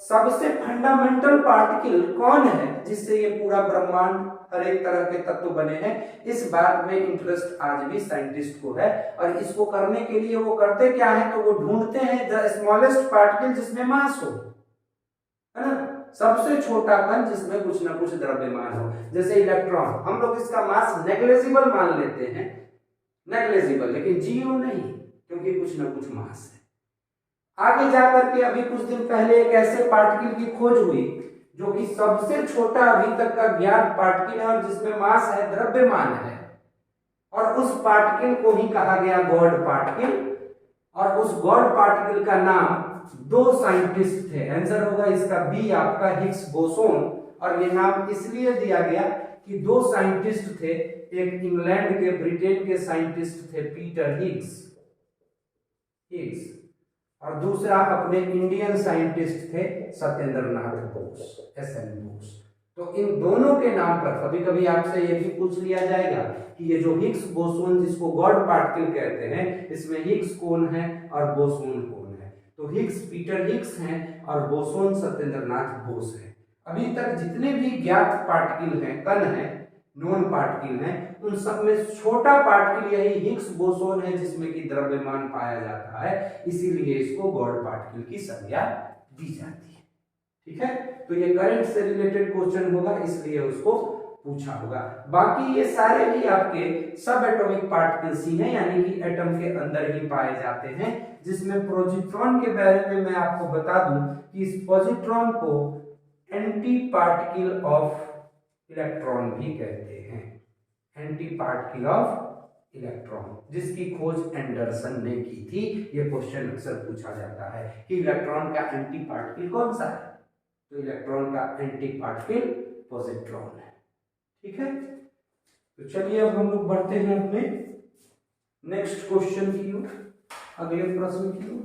सबसे फंडामेंटल पार्टिकल कौन है जिससे ये पूरा ब्रह्मांड हर एक तरह के तत्व बने हैं, इस बात में इंटरेस्ट आज भी साइंटिस्ट को है। और इसको करने के लिए वो करते क्या है, तो वो ढूंढते हैं द स्मॉलेस्ट पार्टिकल जिसमें मास हो, है ना, सबसे छोटा कण जिसमें कुछ ना कुछ द्रव्यमान हो। जैसे इलेक्ट्रॉन, हम लोग इसका मास नेग्लिजिबल मान लेते हैं, नेग्लिजिबल, लेकिन जीरो नहीं, क्योंकि कुछ ना कुछ मास है। आगे जाकर के अभी कुछ दिन पहले एक ऐसे पार्टिकल की खोज हुई जो कि सबसे छोटा अभी तक का ज्ञात पार्टिकल है और जिसमें मास है, द्रव्यमान है, और उस पार्टिकल को ही कहा गया गॉड पार्टिकल। और उस गॉड पार्टिकल का नाम दो साइंटिस्ट थे, आंसर होगा इसका बी आपका, हिग्स बोसोन। और ये नाम इसलिए दिया गया कि दो साइंटिस्ट थे, एक इंग्लैंड के, ब्रिटेन के साइंटिस्ट थे पीटर हिग्स, और दूसरा अपने इंडियन साइंटिस्ट थे सत्येंद्र नाथ बोस, SN बोस। तो इन दोनों के नाम पर कभी कभी आपसे ये भी पूछ लिया जाएगा कि ये जो हिग्स बोसोन जिसको गॉड पार्टिकल कहते हैं, इसमें हिग्स कौन है और बोसोन कौन है। तो हिग्स पीटर हिग्स हैं और बोसोन सत्येंद्र नाथ बोस है। अभी तक जितने भी ज्ञात पार्टिकल हैं, कण हैं, नॉन पार्टिकल हैं, उन सब में छोटा पार्टिकल यही हिग्स बोसोन है जिसमें कि द्रव्यमान पाया जाता है, इसीलिए इसको गॉड पार्टिकल की संज्ञा दी जाती है। ठीक है, तो ये करंट से रिलेटेड क्वेश्चन होगा, इसलिए उसको पूछा होगा। बाकी ये सारे भी आपके सब एटॉमिक पार्टिकल्स ही हैं, यानी कि एटम के अंदर ही पाए जाते हैं। जिसमें पॉजिट्रॉन के बारे में मैं आपको बता दूं कि इस पॉजिट्रॉन को एंटी पार्टिकल ऑफ इलेक्ट्रॉन भी कहते हैं, एंटी पार्टिकल ऑफ इलेक्ट्रॉन, जिसकी खोज एंडरसन ने की थी। ये क्वेश्चन अक्सर पूछा जाता है कि इलेक्ट्रॉन का एंटी पार्टिकल कौन सा है, तो इलेक्ट्रॉन का एंटी पार्टिकल पॉजिट्रॉन है। ठीक है, तो चलिए अब हम लोग बढ़ते हैं अपने नेक्स्ट क्वेश्चन की ओर, अगले प्रश्न की ओर।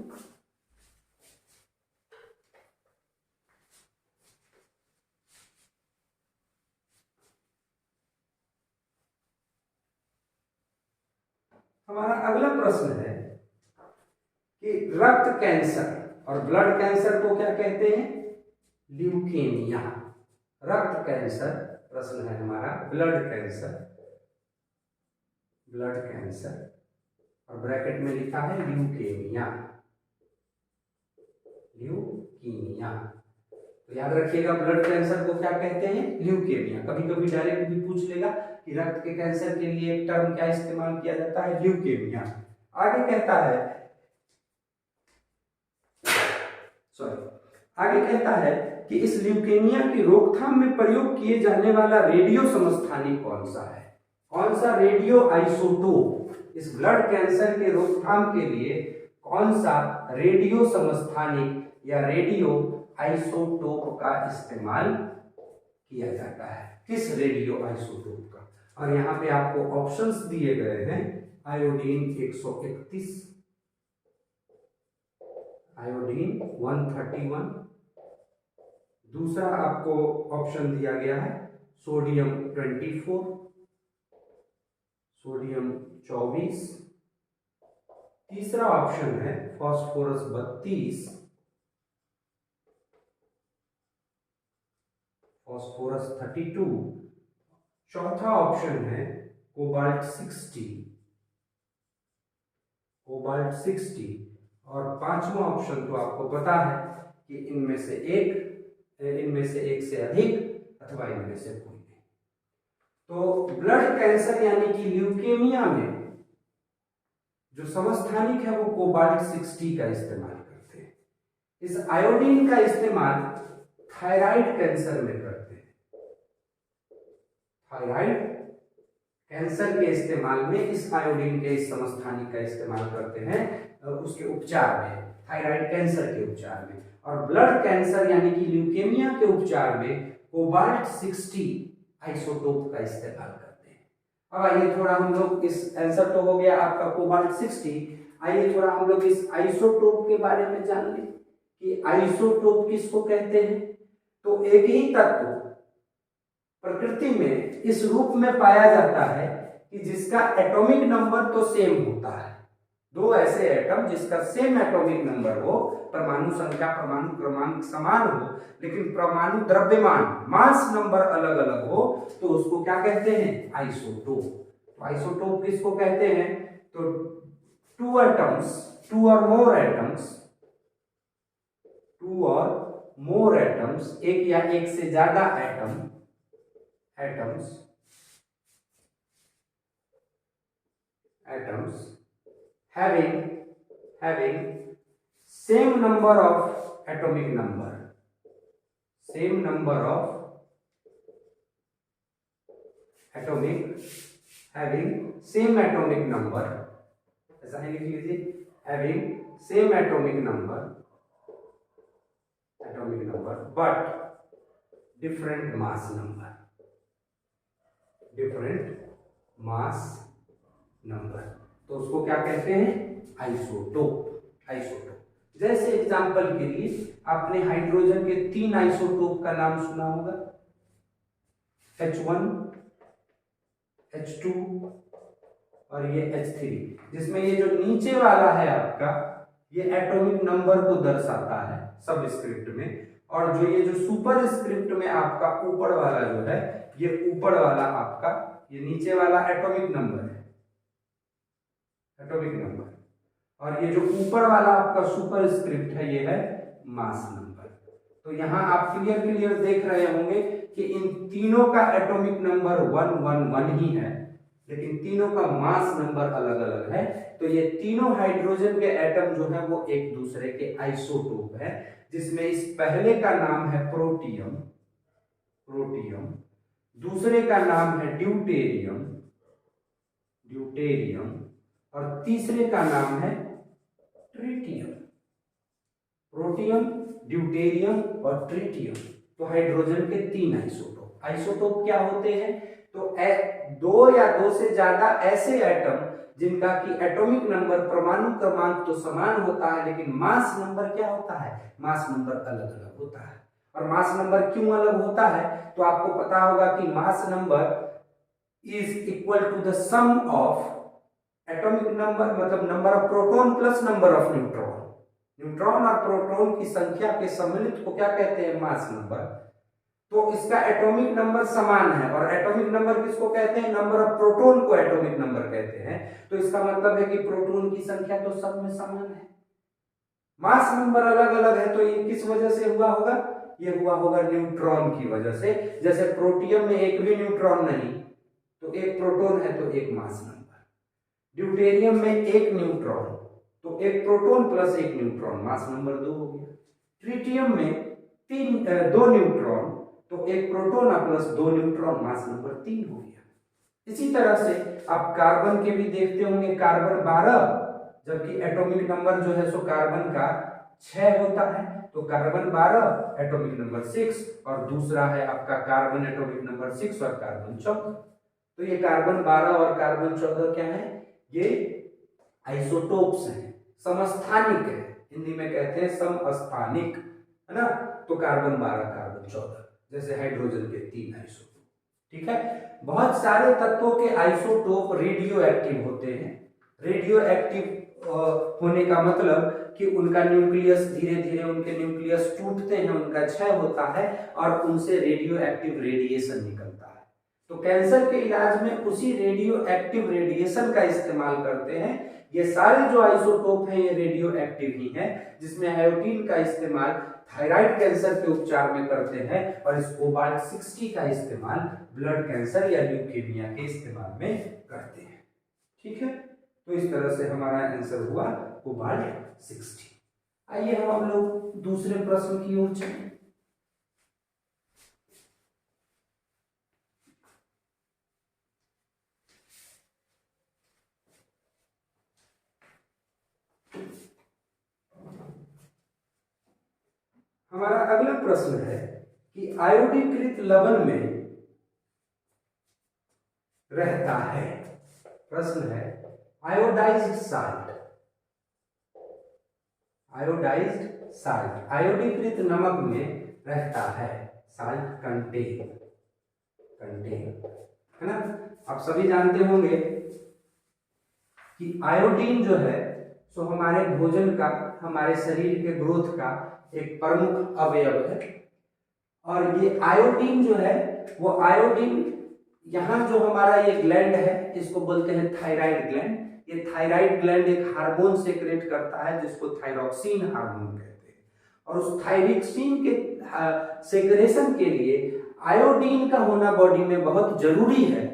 हमारा अगला प्रश्न है कि रक्त कैंसर और ब्लड कैंसर को क्या कहते हैं, ल्यूकेमिया। रक्त कैंसर प्रश्न है हमारा, ब्लड कैंसर, और ब्रैकेट में लिखा है ल्यूकेमिया, तो याद रखिएगा ब्लड कैंसर को क्या कहते हैं, ल्यूकेमिया। कभी कभी डायरेक्ट भी पूछ लेगा कि रक्त के कैंसर के लिए एक टर्म क्या इस्तेमाल किया जाता है, ल्यूकेमिया। आगे कहता है कि इस ल्यूकेमिया की रोकथाम में प्रयोग किए जाने वाला रेडियो समस्थानिक कौन सा है, कौन सा रेडियो आइसोटोप इस ब्लड कैंसर के रोकथाम के लिए, कौन सा रेडियो समस्थानिक या रेडियो आइसोटोप का इस्तेमाल किया जाता है, किस रेडियो आइसोटोप का। और यहाँ पे आपको ऑप्शंस दिए गए हैं, आयोडीन 131, आयोडीन 131, दूसरा आपको ऑप्शन दिया गया है सोडियम 24, सोडियम 24, तीसरा ऑप्शन है फास्फोरस 32, फास्फोरस 32, चौथा ऑप्शन है कोबाल्ट 60, कोबाल्ट 60, और पांचवा ऑप्शन तो आपको पता है कि इनमें से एक से अधिक अथवा इनमें से कोई नहीं। तो ब्लड कैंसर यानी कि ल्यूकेमिया में जो समस्थानिक है वो कोबाल्ट 60 का इस्तेमाल करते हैं। इस आयोडीन का इस्तेमाल थायराइड कैंसर में करते हैं, थायराइड कैंसर के इस्तेमाल में इस आयोडीन के इस समस्थानिक का इस्तेमाल करते हैं उसके उपचार में, थायराइड कैंसर के उपचार में। और ब्लड कैंसर यानी कि ल्यूकेमिया के उपचार में कोबाल्ट 60 आइसोटोप का इस्तेमाल करते हैं। अब आइए थोड़ा हम लोग इस, आंसर तो हो गया आपका कोबाल्ट 60, आइए थोड़ा हम लोग इस आइसोटोप के बारे में जान लें कि आइसोटोप किसको कहते हैं। तो एक ही तत्व प्रकृति में इस रूप में पाया जाता है कि जिसका एटॉमिक नंबर तो सेम होता है, दो ऐसे एटम जिसका सेम एटॉमिक नंबर हो, परमाणु संख्या परमाणु क्रमांक समान हो, लेकिन परमाणु द्रव्यमान मास नंबर अलग अलग हो, तो उसको क्या कहते हैं? आइसोटोप। तो आइसोटोप किसको कहते हैं? तो टू एटम्स, टू और मोर एटम्स, टू और मोर एटम्स, एक या एक से ज्यादा atoms having same number of atomic number, same number of atomic, having same atomic number, ऐसा ही लिख लीजिए, having same atomic number but different mass number, तो उसको क्या कहते हैं? आइसोटोप। जैसे एग्जांपल के लिए आपने हाइड्रोजन के 3 आइसोटोप का नाम सुना होगा, H1, H2 और ये H3, जिसमें ये जो नीचे वाला है आपका, ये एटॉमिक नंबर को दर्शाता है सबस्क्रिप्ट में, और जो ये जो सुपर स्क्रिप्ट में आपका ऊपर वाला जो है, ये ऊपर वाला आपका, ये नीचे वाला एटॉमिक नंबर है, और ये जो ऊपर वाला आपका सुपर स्क्रिप्ट है, ये है मास नंबर। तो यहाँ आप क्लियर देख रहे होंगे कि इन तीनों का एटॉमिक नंबर 111 ही है, लेकिन तीनों का मास नंबर अलग अलग है। तो ये तीनों हाइड्रोजन के एटम जो है वो एक दूसरे के आइसोटोप है, जिसमें इस पहले का नाम है प्रोटियम, दूसरे का नाम है ड्यूटेरियम, और तीसरे का नाम है ट्रिटियम। प्रोटियम, ड्यूटेरियम और ट्रिटियम, तो हाइड्रोजन के 3 आइसोटोप क्या होते हैं? तो दो या दो से ज्यादा ऐसे एटम जिनका कि एटॉमिक नंबर परमाणु क्रमांक तो समान होता है, लेकिन मास नंबर क्या होता है? मास नंबर अलग अलग होता है। और मास नंबर क्यों अलग होता है? तो आपको पता होगा कि mass number is equal to the sum of atomic number, मतलब number of proton plus number of neutron और प्रोटॉन की संख्या के सम्मिलित को क्या कहते हैं? Mass number. तो इसका एटॉमिक नंबर समान है, और एटॉमिक नंबर किसको कहते हैं? नंबर ऑफ प्रोटॉन को एटॉमिक नंबर कहते हैं। तो इसका मतलब है कि प्रोटॉन की संख्या तो सब में समान है, मास नंबर अलग अलग है। तो ये किस वजह से हुआ होगा? ये हुआ होगा न्यूट्रॉन की वजह से। जैसे प्रोटियम में एक भी न्यूट्रॉन नहीं, तो एक प्रोटॉन है तो एक मास नंबर। ड्यूटेरियम में एक न्यूट्रॉन, तो एक प्रोटॉन प्लस एक न्यूट्रॉन, मास नंबर 2 हो गया। ट्रिटियम में 2 न्यूट्रॉन, तो एक proton plus 2 neutron, mass number 3 हो गया। इसी तरह से आप कार्बन के भी देखते होंगे, कार्बन 12, जबकि एटॉमिक नंबर जो है सो कार्बन का 6 होता है, तो कार्बन 12 एटॉमिक नंबर 6, और दूसरा है आपका कार्बन एटॉमिक नंबर 6 और कार्बन 14। तो ये कार्बन 12 और कार्बन 14 क्या है? ये आइसोटोप्स हैं, समस्थानिक है, हिंदी में कहते हैं समस्थानिक, है ना। तो कार्बन 12 कार्बन 14, जैसे हाइड्रोजन के 3 आइसोटोप, ठीक है। बहुत सारे तत्वों के आइसोटोप रेडियो एक्टिव होते हैं। रेडियो एक्टिव होने का मतलब कि उनका न्यूक्लियस धीरे धीरे उनके न्यूक्लियस टूटते हैं, उनका क्षय होता है और उनसे रेडियो एक्टिव रेडिएशन निकलता है। तो कैंसर के इलाज में उसी रेडियो एक्टिव रेडिएशन का इस्तेमाल करते हैं। ये सारे जो आइसोटोप हैं ये रेडियो एक्टिव ही हैं, जिसमें आयोडीन का इस्तेमाल थायराइड कैंसर के उपचार में करते हैं, और इस कोबाल्ट 60 का इस्तेमाल ब्लड कैंसर या ल्यूकेमिया के इस्तेमाल में करते हैं, ठीक है। तो इस तरह से हमारा आंसर हुआ कोबाल्ट 60। आइए हम लोग दूसरे प्रश्न की ओर चलें। हमारा अगला प्रश्न है कि आयोडीकृत लवण में रहता है, प्रश्न है आयोडाइज्ड साल्ट, आयोडीकृत नमक में रहता है, साल्ट कंटेन है ना। आप सभी जानते होंगे कि आयोडीन जो है सो हमारे भोजन का, हमारे शरीर के ग्रोथ का एक प्रमुख अवयव है। और ये आयोडीन जो है वो आयोडीन, यहाँ जो हमारा ये ग्लैंड है इसको बोलते हैं थायराइड ग्लैंड। ये थायराइड ग्लैंड एक हार्मोन सेक्रेट करता है जिसको थायरॉक्सिन हार्मोन कहते हैं। और उस थायरॉक्सिन के सेक्रेशन के लिए आयोडीन का होना बॉडी में बहुत जरूरी है।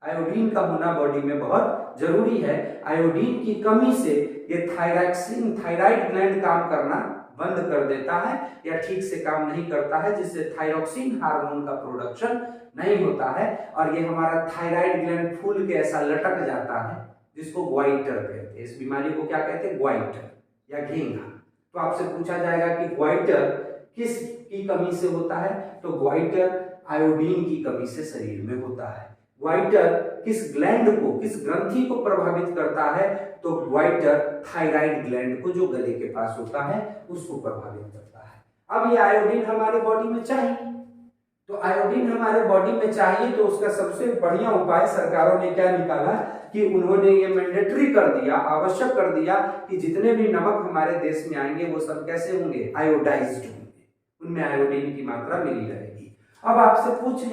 आयोडीन का होना बॉडी में बहुत जरूरी है। आयोडीन की कमी से ये थायरॉक्सिन, थायराइड ग्लैंड काम करना बंद कर देता है या ठीक से काम नहीं करता है, जिससे थायरॉक्सिन हार्मोन का प्रोडक्शन नहीं होता है और ये हमारा थायराइड ग्लैंड फूल के ऐसा लटक जाता है जिसको ग्वाइटर कहते हैं। इस बीमारी को क्या कहते हैं? ग्वाइटर या घेंगा। तो आपसे पूछा जाएगा कि ग्वाइटर किस की कमी से होता है, तो ग्वाइटर आयोडीन की कमी से शरीर में होता है। ग्वाइटर किस ग्लैंड को, किस ग्रंथि को प्रभावित करता है, तो ग्वाइटर थायराइड ग्लैंड को जो गले के पास होता है उसको प्रभावित करता है। अब ये आयोडीन हमारे बॉडी में चाहिए, तो आयोडीन हमारे बॉडी में चाहिए तो उसका सबसे बढ़िया उपाय सरकारों ने क्या निकाला कि उन्होंने ये मैंडेटरी कर दिया, आवश्यक कर दिया कि जितने भी नमक हमारे देश में आएंगे वो सब कैसे होंगे? आयोडाइज्ड होंगे, उनमें आयोडीन की मात्रा मिली रहेगी। अब आपसे पूछ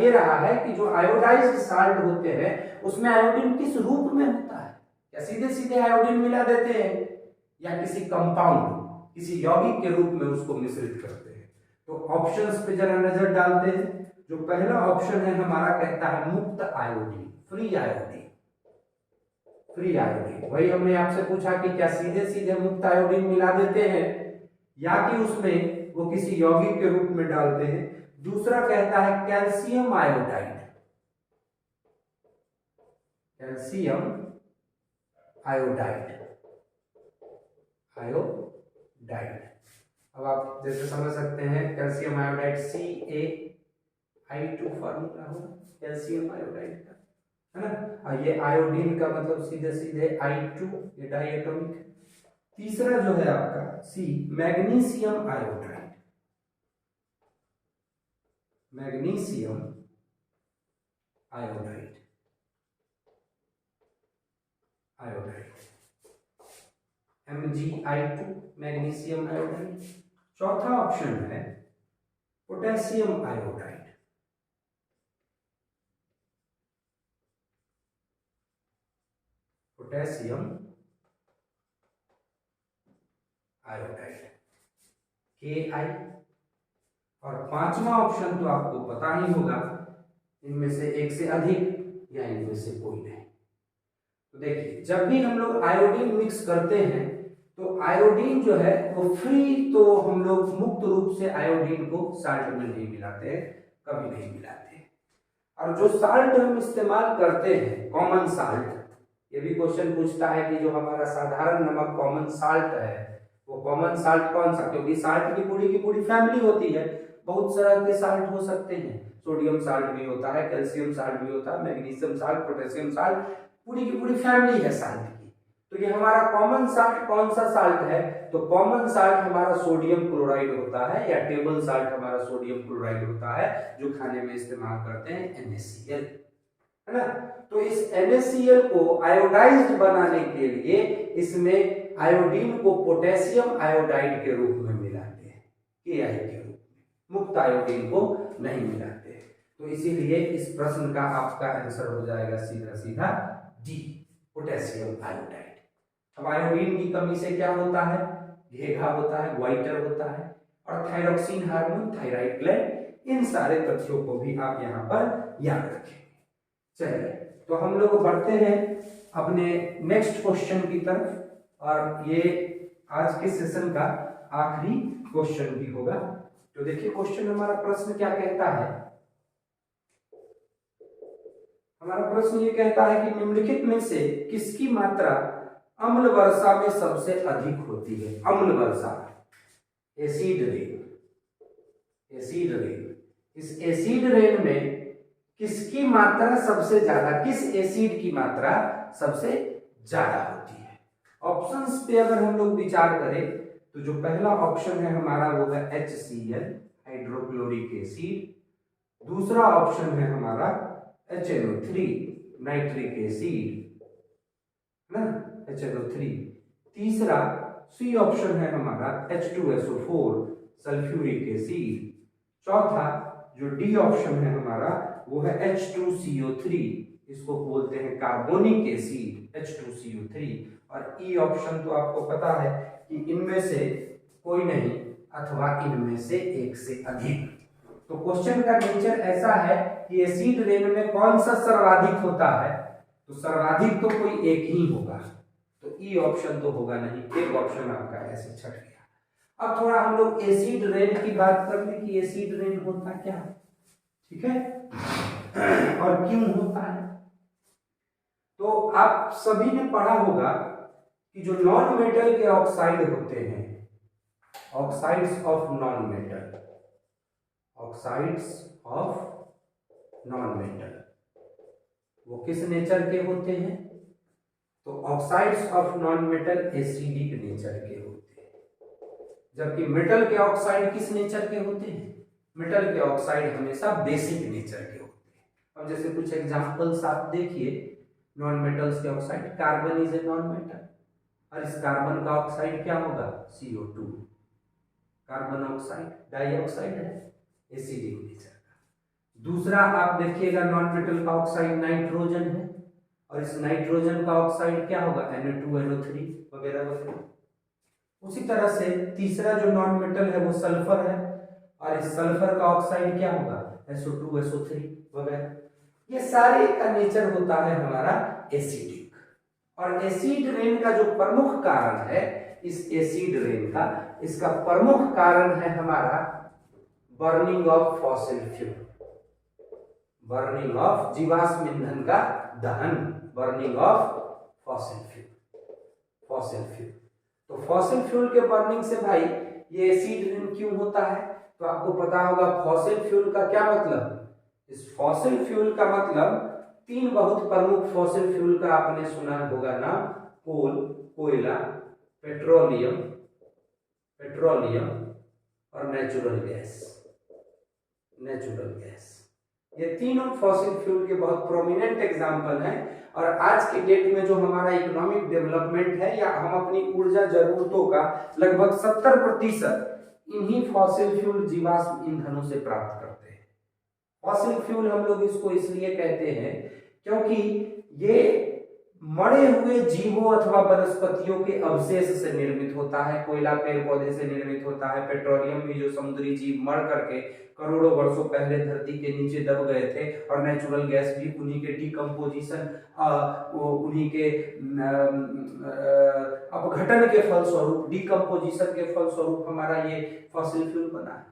ये रहा है कि जो आयोडाइज्ड साल्ट होते हैं उसमें आयोडीन किस रूप में होता है? या सीधे सीधे आयोडीन मिला देते हैं या किसी कंपाउंड, किसी यौगिक के रूप में उसको मिश्रित करते हैं? तो ऑप्शंस पे जरा नजर डालते हैं। जो पहला ऑप्शन है हमारा कहता है मुक्त iodine, free iodine. Free iodine, वही हमने आपसे पूछा कि क्या सीधे सीधे मुक्त आयोडीन मिला देते हैं या कि उसमें वो किसी यौगिक के रूप में डालते हैं। दूसरा कहता है calcium iodide, calcium iodide, iodide. अब आप जैसे समझ सकते हैं कैल्शियम आयोडाइड CaI2 फार्मूला होगा कैल्शियम आयोडाइड का, है ना। और ये आयोडीन का मतलब सीधे सीधे I2, ये डाइएटॉमिक। तीसरा जो है आपका C, magnesium iodide, magnesium iodide, iodide MgI2, magnesium iodide. चौथा ऑप्शन है potassium iodide, potassium iodide Ki। और पांचवा ऑप्शन तो आपको पता ही होगा, इनमें से एक से अधिक या इनमें से कोई नहीं। तो देखिए जब भी हम लोग आयोडीन मिक्स करते हैं तो आयोडीन जो है वो फ्री, तो हम लोग मुक्त रूप से आयोडीन को साल्ट में नहीं मिलाते, कभी नहीं मिलाते। और जो साल्ट हम इस्तेमाल करते हैं कॉमन साल्ट, ये भी क्वेश्चन पूछता है कि जो हमारा साधारण नमक कॉमन साल्ट है वो कॉमन साल्ट कौन सा? क्योंकि साल्ट की पूरी फैमिली होती है, बहुत तरह के साल्ट हो सकते हैं। सोडियम साल्ट भी होता है, कैल्शियम साल्ट भी होता है, मैग्नीशियम साल्ट, पोटेशियम साल्ट, पूरी की पूरी फैमिली है साल्ट की। तो ये हमारा कॉमन साल्ट कौन सा साल्ट है? तो कॉमन साल्ट हमारा सोडियम क्लोराइड होता है या टेबल साल्ट हमारा सोडियम क्लोराइड होता है, जो खाने में इस्तेमाल करते हैं NaCl, है ना। तो इस NaCl को आयोडाइज्ड बनाने के लिए इसमें आयोडीन को पोटेशियम आयोडाइड के रूप में मिलाते हैं, Ki के रूप में, मुक्त आयोडीन को नहीं मिलाते। तो इसीलिए इस प्रश्न का आपका आंसर हो जाएगा सीधा सीधा D, पोटेशियम आयोडाइड। अब आयोडीन की कमी से क्या होता है? घेघा होता है, ग्वाइटर होता है और थायरॉक्सिन हार्मोन, थायराइड ग्लैंड, इन सारे तथ्यों को भी आप यहाँ पर याद रखें। चलिए तो हम लोग बढ़ते हैं अपने नेक्स्ट क्वेश्चन की तरफ, और ये आज के सेशन का आखिरी क्वेश्चन भी होगा। तो देखिए क्वेश्चन हमारा, प्रश्न क्या कहता है? हमारा प्रश्न ये कहता है कि निम्नलिखित में से किसकी मात्रा अम्ल वर्षा में सबसे अधिक होती है? अम्ल वर्षा, एसिड रेन, एसिड रेन। इस एसिड रेन में किसकी मात्रा सबसे ज्यादा, किस एसिड की मात्रा सबसे ज्यादा होती है? ऑप्शंस पे अगर हम लोग विचार करें तो जो पहला ऑप्शन है हमारा वो है HCl, हाइड्रोक्लोरिक एसिड। दूसरा ऑप्शन है हमारा HNO3 नाइट्रिक एसिड, है ना, HNO3। तीसरा सी ऑप्शन है हमारा H2SO4 सल्फ्यूरिक एसिड। चौथा जो डी ऑप्शन है हमारा वो है H2CO3, इसको बोलते हैं कार्बोनिक एसिड H2CO3। और ई ऑप्शन तो आपको पता है कि इनमें से कोई नहीं अथवा इनमें से एक से अधिक। तो क्वेश्चन का नेचर ऐसा है कि एसिड रेन में कौन सा सर्वाधिक होता है, तो सर्वाधिक तो कोई एक ही होगा, तो ई ऑप्शन तो होगा नहीं, एक ऑप्शन आपका ऐसे छट गया। अब थोड़ा हम लोग एसिड रेन की बात कर लें कि एसिड रेन होता क्या, ठीक है, और क्यों होता है। तो आप सभी ने पढ़ा होगा कि जो नॉन मेटल के ऑक्साइड होते हैं, oxides of non metal, oxides of non metal, वो किस नेचर के होते हैं, तो oxides of non metal acidic nature के होते हैं। जबकि मेटल के ऑक्साइड किस नेचर के होते हैं, मेटल के ऑक्साइड हमेशा बेसिक नेचर के होते हैं। अब जैसे कुछ एग्जांपल्स आप देखिए नॉन मेटल्स के oxide, carbon is a non metal, और इस कार्बन का ऑक्साइड क्या होगा, CO2, कार्बन ऑक्साइड डाइऑक्साइड है, एसिडिक नेचर का। दूसरा आप देखिएगा नॉन मेटल का ऑक्साइड नाइट्रोजन है, और इस नाइट्रोजन का ऑक्साइड क्या होगा, Na2NO3 वगैरह वगैरह। उसी तरह से तीसरा जो नॉन मेटल है वो सल्फर है, और इस सल्फर का ऑक्साइड क्या होगा, SO2SO3 वगैरह। ये सारे का नेचर होता है हमारा एसिडिक। और एसिड रेन का जो प्रमुख कारण है, इस एसिड रेन का इसका प्रमुख कारण है हमारा burning of fossil fuel, burning of जीवाश्म ईंधन का दहन, burning of fossil fuel, fossil fuel. तो फॉसिल फ्यूल के बर्निंग से भाई ये एसिड रेन क्यों होता है, तो आपको पता होगा फॉसिल फ्यूल का क्या मतलब। इस फॉसिल फ्यूल का मतलब तीन बहुत प्रमुख फॉसिल फ्यूल का आपने सुना होगा नाम, कोल, कोयला, पेट्रोलियम, पेट्रोलियम और नेचुरल गैस, नेचुरल गैस। ये तीनों फॉसिल फ्यूल के बहुत प्रोमिनेंट एग्जाम्पल हैं। और आज के डेट में जो हमारा इकोनॉमिक डेवलपमेंट है या हम अपनी ऊर्जा जरूरतों का लगभग 70% इन्हीं फॉसिल फ्यूल जीवाश्म ईंधनों से प्राप्त करते हैं। फॉसिल फ्यूल हम लोग इसको इसलिए कहते हैं क्योंकि ये मरे हुए जीवों अथवा वनस्पतियों के अवशेष से निर्मित होता है। कोयला पेड़ पौधे से निर्मित होता है, पेट्रोलियम भी जो समुद्री जीव मर करके करोड़ों वर्षों पहले धरती के नीचे दब गए थे, और नेचुरल गैस भी उन्हीं के डिकम्पोजिशन, उन्हीं के अपघटन के फलस्वरूप, डिकम्पोजिशन के फलस्वरूप हमारा ये फॉसिल फ्यूल बना है।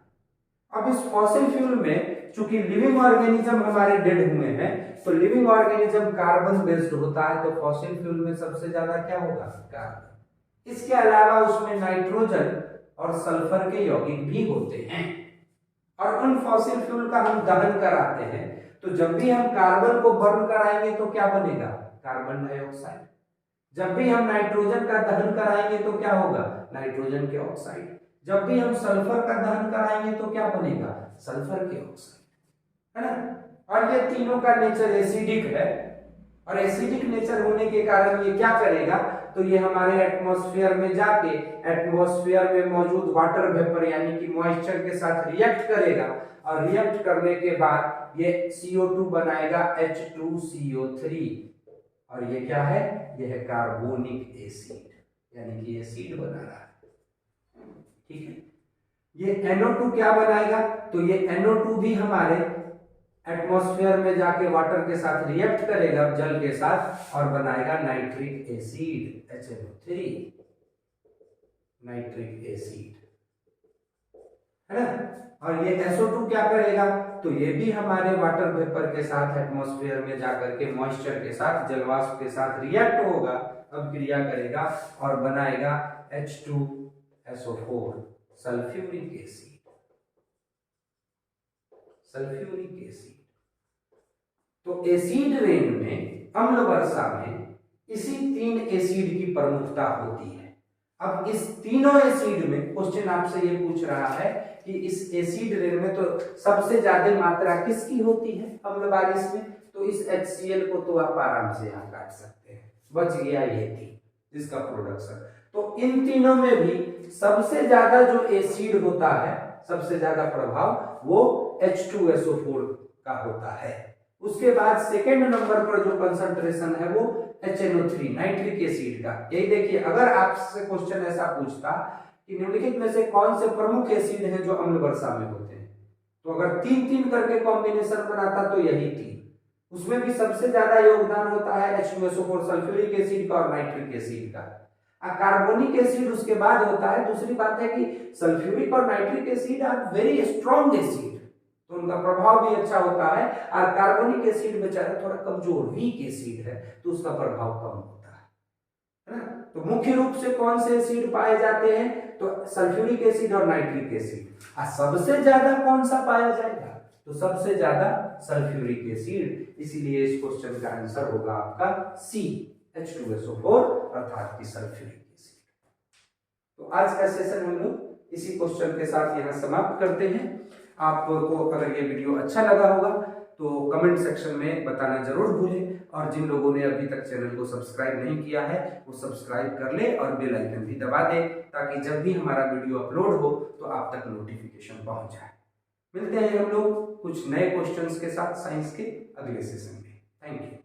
अब इस फॉसिल फ्यूल में चूंकि लिविंग ऑर्गेनिज्म हमारे डेड हुए हैं, तो लिविंग ऑर्गेनिज्म कार्बन बेस्ड होता है, तो फॉसिल फ्यूल में सबसे ज्यादा क्या होगा, कार्बन। इसके अलावा उसमें नाइट्रोजन और सल्फर के यौगिक भी होते हैं। और उन फॉसिल फ्यूल का हम दहन कराते हैं, तो जब भी हम कार्बन को बर्न कराएंगे तो क्या बनेगा, कार्बन डाइऑक्साइड। जब भी हम नाइट्रोजन का दहन कराएंगे तो क्या होगा, नाइट्रोजन के ऑक्साइड। जब भी हम सल्फर का दहन कराएंगे तो क्या बनेगा, सल्फर के ऑक्साइड, है ना। और ये तीनों का नेचर एसिडिक है, और एसिडिक नेचर होने के कारण ये क्या करेगा, तो ये हमारे एटमॉस्फेयर में जाके एटमॉस्फेयर में मौजूद वाटर वेपर यानी कि मॉइस्चर के साथ रिएक्ट करेगा, और रिएक्ट करने के बाद ये CO2 बनाएगा H2CO3, और ये क्या है, ये है कार्बोनिक एसिड, यानी कि एसिड बना रहा है, ठीक है। ये NO2 क्या बनाएगा, तो ये NO2 भी हमारे एटमॉस्फेयर में जाके वाटर के साथ रिएक्ट करेगा, जल के साथ, और बनाएगा nitric acid HNO3, nitric acid, है ना। और ये SO2 क्या करेगा, तो ये भी हमारे वाटर वेपर के साथ एटमॉस्फेयर में जाकर के मॉइस्चर के साथ, जलवाष्प के साथ रिएक्ट होगा, अभिक्रिया करेगा और बनाएगा H2SO4 sulphuric acid, sulphuric acid. तो एसिड रेन में, अम्ल वर्षा में इसी तीन एसिड की प्रमुखता होती है। अब इस तीनों एसिड में क्वेश्चन आपसे ये पूछ रहा है कि इस एसिड रेन में तो सबसे ज्यादा मात्रा किसकी होती है, अम्ल बारिश में, तो तो इस HCl को तो आप आराम से यहाँ काट सकते हैं, बच गया ये 3 जिसका प्रोडक्शन। तो इन तीनों में भी सबसे ज्यादा जो एसिड होता है, सबसे ज्यादा प्रभाव वो H2SO4 का होता है। उसके बाद सेकेंड नंबर पर जो कंसंट्रेशन है वो HNO3 नाइट्रिक एसिड का। यही देखिए, अगर आपसे क्वेश्चन ऐसा पूछता कि निम्नलिखित में से कौन से प्रमुख एसिड हैं जो अम्ल वर्षा में होते हैं, तो अगर 3-3 करके कॉम्बिनेशन बनाता तो यही 3। उसमें भी सबसे ज्यादा योगदान होता है H2SO4 सल्फ्यूरिक एसिड का और नाइट्रिक एसिड का। कार्बोनिक एसिड उसके बाद होता है। दूसरी बात है कि सल्फ्यूरिक और nitric acid are very strong acid, तो उनका प्रभाव भी अच्छा होता है। और कार्बोनिक एसिड बेचारा थोड़ा कमजोर वीक एसिड है, तो उसका प्रभाव कम होता है ना। तो मुख्य रूप से कौन से एसिड पाए जाते हैं, तो सल्फ्यूरिक एसिड और नाइट्रिक एसिड। और सबसे ज्यादा कौन सा पाया जाएगा, तो सबसे ज्यादा सल्फ्यूरिक एसिड। इसीलिए इस क्वेश्चन का आंसर होगा आपका सी, H2SO4 अर्थात की सल्फ्यूरिक एसिड। तो आज का सेशन हम लोग इसी क्वेश्चन के साथ यहाँ समाप्त करते हैं। आपको अगर ये वीडियो अच्छा लगा होगा तो कमेंट सेक्शन में बताना जरूर भूलें, और जिन लोगों ने अभी तक चैनल को सब्सक्राइब नहीं किया है वो सब्सक्राइब कर ले और बेल आइकन भी दबा दे, ताकि जब भी हमारा वीडियो अपलोड हो तो आप तक नोटिफिकेशन पहुंच जाए। मिलते हैं हम लोग कुछ नए क्वेश्चंस के साथ साइंस के अगले सेशन में। Thank you.